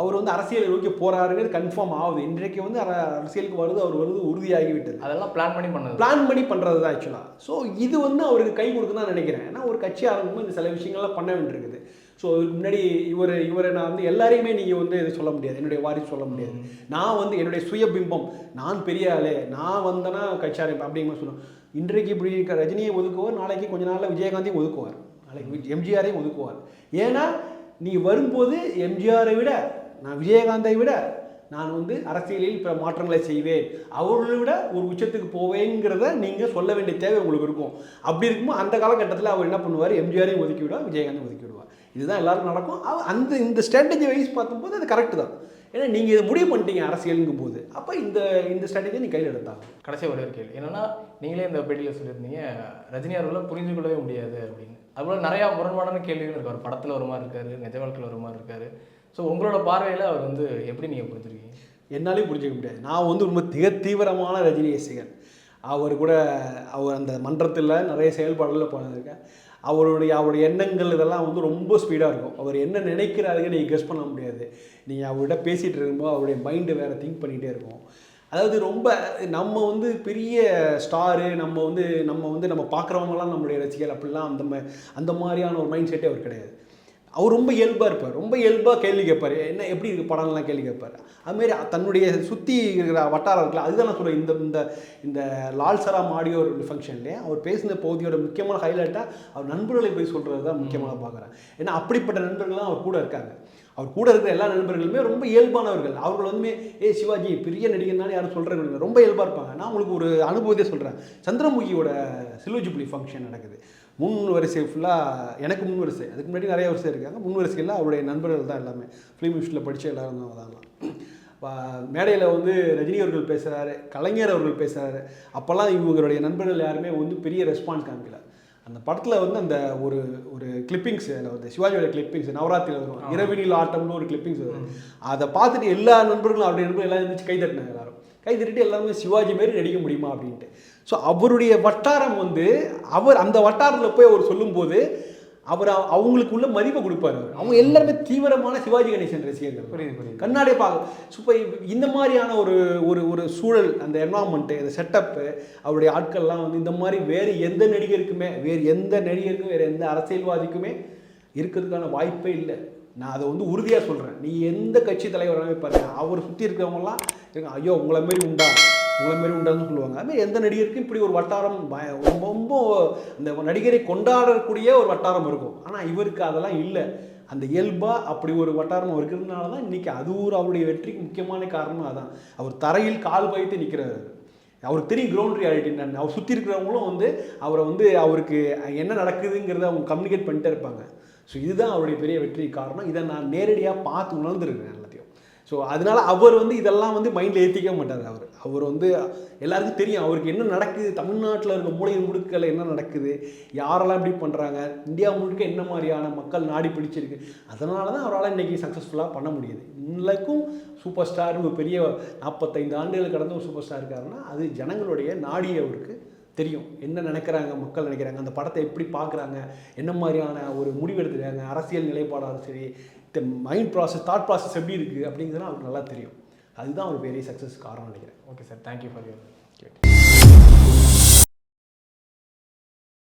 அவர் வந்து அரசியலை நோக்கி போகிறாருங்கிறது கன்ஃபார்ம் ஆகுது. இன்றைக்கு வந்து அரசியலுக்கு அவர் வருது உறுதியாகிவிட்டது. அதெல்லாம் பிளான் பண்ணி பண்ணுறது தான் ஆக்சுவலாக. ஸோ இது வந்து அவருக்கு கை கொடுக்கு தான் நினைக்கிறேன். ஏன்னா ஒரு கட்சி ஆரம்பிக்கும்போது இந்த சில விஷயங்கள்லாம் பண்ண வேண்டியிருக்குது. ஸோ அதுக்கு முன்னாடி இவரை நான் வந்து எல்லாரையுமே நீங்கள் வந்து இது சொல்ல முடியாது, என்னுடைய வாரிசு சொல்ல முடியாது. நான் வந்து என்னுடைய சுயபிம்பம், நான் பெரிய ஆளே, நான் வந்தேன்னா கட்சி ஆரம்பிப்பேன் அப்படிங்கிற சொல்லுவேன். இன்றைக்கு இப்படி இருக்க ரஜினியை ஒதுக்குவார், நாளைக்கு கொஞ்ச நாளில் விஜயகாந்தையும் ஒதுக்குவார், நாளைக்கு எம்ஜிஆரையும் ஒதுக்குவார். ஏன்னா நீ வரும்போது எம்ஜிஆரை விட நான் விஜயகாந்தை விட நான் வந்து அரசியலில் பிற மாற்றங்களை செய்வேன், அவர்களை விட ஒரு உச்சத்துக்கு போவேங்கிறத நீங்கள் சொல்ல வேண்டிய தேவை உங்களுக்கு இருக்கும். அப்படி இருக்கும்போது அந்த காலகட்டத்தில் அவர் என்ன பண்ணுவார், எம்ஜிஆரையும் ஒதுக்கி விடுவார், விஜயகாந்தையும் ஒதுக்கி விடுவார். இதுதான் எல்லாருக்கும் நடக்கும். இந்த ஸ்ட்ராட்டஜி வைஸ் பார்க்கும்போது அது கரெக்டு தான். ஏன்னா நீங்கள் இதை முடிவு பண்ணிட்டீங்க அரசியலுங்கும் போது, அப்போ இந்த ஸ்ட்ராட்டஜியை நீ கையில் எடுத்தாங்க. கடைசி ஒரே ஒரு கேள்வி என்னென்னா, நீங்களே இந்த பேட்டியில் சொல்லியிருந்தீங்க ரஜினி அவர்களை புரிஞ்சு கொள்ளவே முடியாது அப்படின்னு. அதுபோல் நிறையா முரண்பாடான கேள்விகள் இருக்குது. அவர் படத்தில் ஒரு மாதிரி இருக்கார், நிஜ வாழ்க்கையில் ஒரு மாதிரி இருக்கார். ஸோ உங்களோட பார்வையில் அவர் வந்து எப்படி நீங்கள் புரிஞ்சுருக்கீங்க? என்னாலையும் புரிஞ்சிக்க முடியாது. நான் வந்து ரொம்ப தீவிரமான ரஜினி ரசிகன். அவர் அந்த மன்றத்தில் நிறைய செயல்பாடுகளில் பண்ணியிருக்கேன். அவருடைய எண்ணங்கள் இதெல்லாம் வந்து ரொம்ப ஸ்பீடாக இருக்கும். அவர் என்ன நினைக்கிறாருங்க நீங்கள் கெஸ் பண்ண முடியாது. நீங்கள் அவர்கிட்ட பேசிகிட்டு இருக்கும்போது அவருடைய மைண்டு வேறு திங்க் பண்ணிகிட்டே இருக்கும். அதாவது ரொம்ப நம்ம வந்து பெரிய ஸ்டாரு, நம்ம பார்க்குறவங்களாம் நம்மளுடைய ரசிகர் அப்படிலாம் அந்த மாதிரியான ஒரு மைண்ட் செட்டே அவர் கிடையாது. அவர் ரொம்ப இயல்பாக இருப்பார், ரொம்ப இயல்பாக கேள்வி கேட்பார், என்ன எப்படி இருக்குது படம்லாம் கேள்வி கேட்பார். அதுமாரி தன்னுடைய சுற்றி இருக்கிற வட்டாரம் இருக்குல்ல, அதுதான் நான் சொல்கிறேன். இந்த இந்த லால் சலாம் ஆடியோ ஃபங்க்ஷன்லேயே அவர் பேசின பகுதியோட முக்கியமான ஹைலைட்டாக அவர் நண்பர்களை போய் சொல்கிறது தான் முக்கியமாக பார்க்குறேன். ஏன்னா அப்படிப்பட்ட நண்பர்கள்லாம் அவர் கூட இருக்காங்க. அவர் கூட இருக்கிற எல்லா நண்பர்களுமே ரொம்ப இயல்பானவர்கள். அவர்கள் வந்துமே சிவாஜி பெரிய நடிகர்னாலும் யாரும் சொல்கிறாங்க, ரொம்ப இயல்பாக இருப்பாங்க. நான் உங்களுக்கு ஒரு அனுபவத்தை சொல்கிறேன். சந்திரமுகியோட சில்வர் ஜூப்ளி ஃபங்க்ஷன் நடக்குது. முன் வரிசை ஃபுல்லாக, எனக்கு முன் வரிசை, அதுக்கு முன்னாடி நிறைய வரிசை இருக்காங்க. முன் வரிசையில் அவருடைய நண்பர்கள் தான் எல்லாமே, ஃபிலிம் இன்ஸ்டியூட்டில் படித்த எல்லாரும் தான். மேடையில் வந்து ரஜினி அவர்கள் பேசுகிறாரு, கலைஞர் அவர்கள் பேசுகிறாரு. அப்போல்லாம் இவங்களுடைய நண்பர்கள் யாருமே வந்து பெரிய ரெஸ்பான்ஸ் காமிக்கல. அந்த படத்தில் வந்து அந்த ஒரு கிளிப்பிங்ஸ் வந்து சிவாஜியோட கிளிப்பிங்ஸ் நவராத்திரியில் வரும், இரவினில் ஆட்டம்னு ஒரு கிளிப்பிங்ஸ் வரும். அதை பார்த்துட்டு எல்லா நண்பர்களும் அவருடைய நண்பர்கள் எல்லாம் இருந்துச்சு கை தட்டினாங்க. எல்லாரும் கை தட்டிட்டு எல்லாருமே சிவாஜி மாரி நடிக்க முடியுமா அப்படின்ட்டு. ஸோ அவருடைய வட்டாரம் வந்து அந்த வட்டாரத்தில் போய் அவர் சொல்லும்போது அவங்களுக்குள்ள மதிப்பை கொடுப்பாரு. அவங்க எல்லாருமே தீவிரமான சிவாஜி கணேசன் ரசிகர்கள். புரியுது. கண்ணாடியை பார்க்க இப்போ இந்த மாதிரியான ஒரு சூழல், அந்த என்வரான்மெண்ட்டு, இந்த செட்டப்பு, அவருடைய ஆட்கள்லாம் வந்து இந்த மாதிரி வேறு எந்த நடிகருக்கும், வேறு எந்த அரசியல்வாதிக்குமே இருக்கிறதுக்கான வாய்ப்பே இல்லை. நான் அதை வந்து உறுதியாக சொல்கிறேன். நீ எந்த கட்சி தலைவராகவே பாருங்க, அவர் சுற்றி இருக்கிறவங்கலாம் இருக்காங்க, ஐயோ உங்களை மாரி உண்டான்னு சொல்லுவாங்க. அதுமாதிரி எந்த நடிகருக்கும் இப்படி ஒரு வட்டாரம் ரொம்ப அந்த நடிகரை கொண்டாடக்கூடிய ஒரு வட்டாரம் இருக்கும். ஆனால் இவருக்கு அதெல்லாம் இல்லை. அந்த இயல்பாக அப்படி ஒரு வட்டாரம் இருக்கிறதுனால தான் இன்றைக்கி அது அவருடைய வெற்றிக்கு முக்கியமான காரணம் அதான். அவர் தரையில் கால் வைத்து நிற்கிறார். அவருக்கு தெரியும் கிரவுண்ட் ரியாலிட்டி என்னன்னு. அவர் சுற்றி இருக்கிறவங்களும் வந்து அவரை வந்து அவருக்கு என்ன நடக்குதுங்கிறத அவங்க கம்யூனிகேட் பண்ணிட்டே இருப்பாங்க. ஸோ இதுதான் அவருடைய பெரிய வெற்றி காரணம். இதை நான் நேரடியாக பார்த்து உணர்ந்துருக்கேன் எல்லாத்தையும். ஸோ அதனால் அவர் வந்து இதெல்லாம் வந்து மைண்டில் ஏற்றிக்க மாட்டார். அவர் வந்து எல்லாருக்கும் தெரியும் அவருக்கு என்ன நடக்குது, தமிழ்நாட்டில் இருக்க மூலையில் முடுக்கல என்ன நடக்குது, யாரெல்லாம் இப்படி பண்ணுறாங்க, இந்தியா முழுக்க என்ன மாதிரியான மக்கள் நாடி பிடிச்சிருக்கு. அதனால தான் அவரால் இன்றைக்கி சக்ஸஸ்ஃபுல்லாக பண்ண முடியுது. இன்னைக்கும் சூப்பர் ஸ்டார், ஒரு பெரிய 45 ஆண்டுகள் கடந்த ஒரு சூப்பர் ஸ்டார் இருக்காருன்னா அது ஜனங்களுடைய நாடி அவருக்கு தெரியும். என்ன நினைக்கிறாங்க, மக்கள் நினைக்கிறாங்க, அந்த படத்தை எப்படி பார்க்குறாங்க, என்ன மாதிரியான ஒரு முடிவு எடுத்துருக்காங்க, அரசியல் நிலைப்பாடாக சரி, மைண்ட் ப்ராசஸ், தாட் ப்ராசஸ் எப்படி இருக்குது அப்படிங்கிறதுலாம் அவருக்கு நல்லா தெரியும். அதுதான் ஒரு பெரிய சக்ஸஸ் காரணம் நினைக்கிறேன். Okay sir, thank you for your.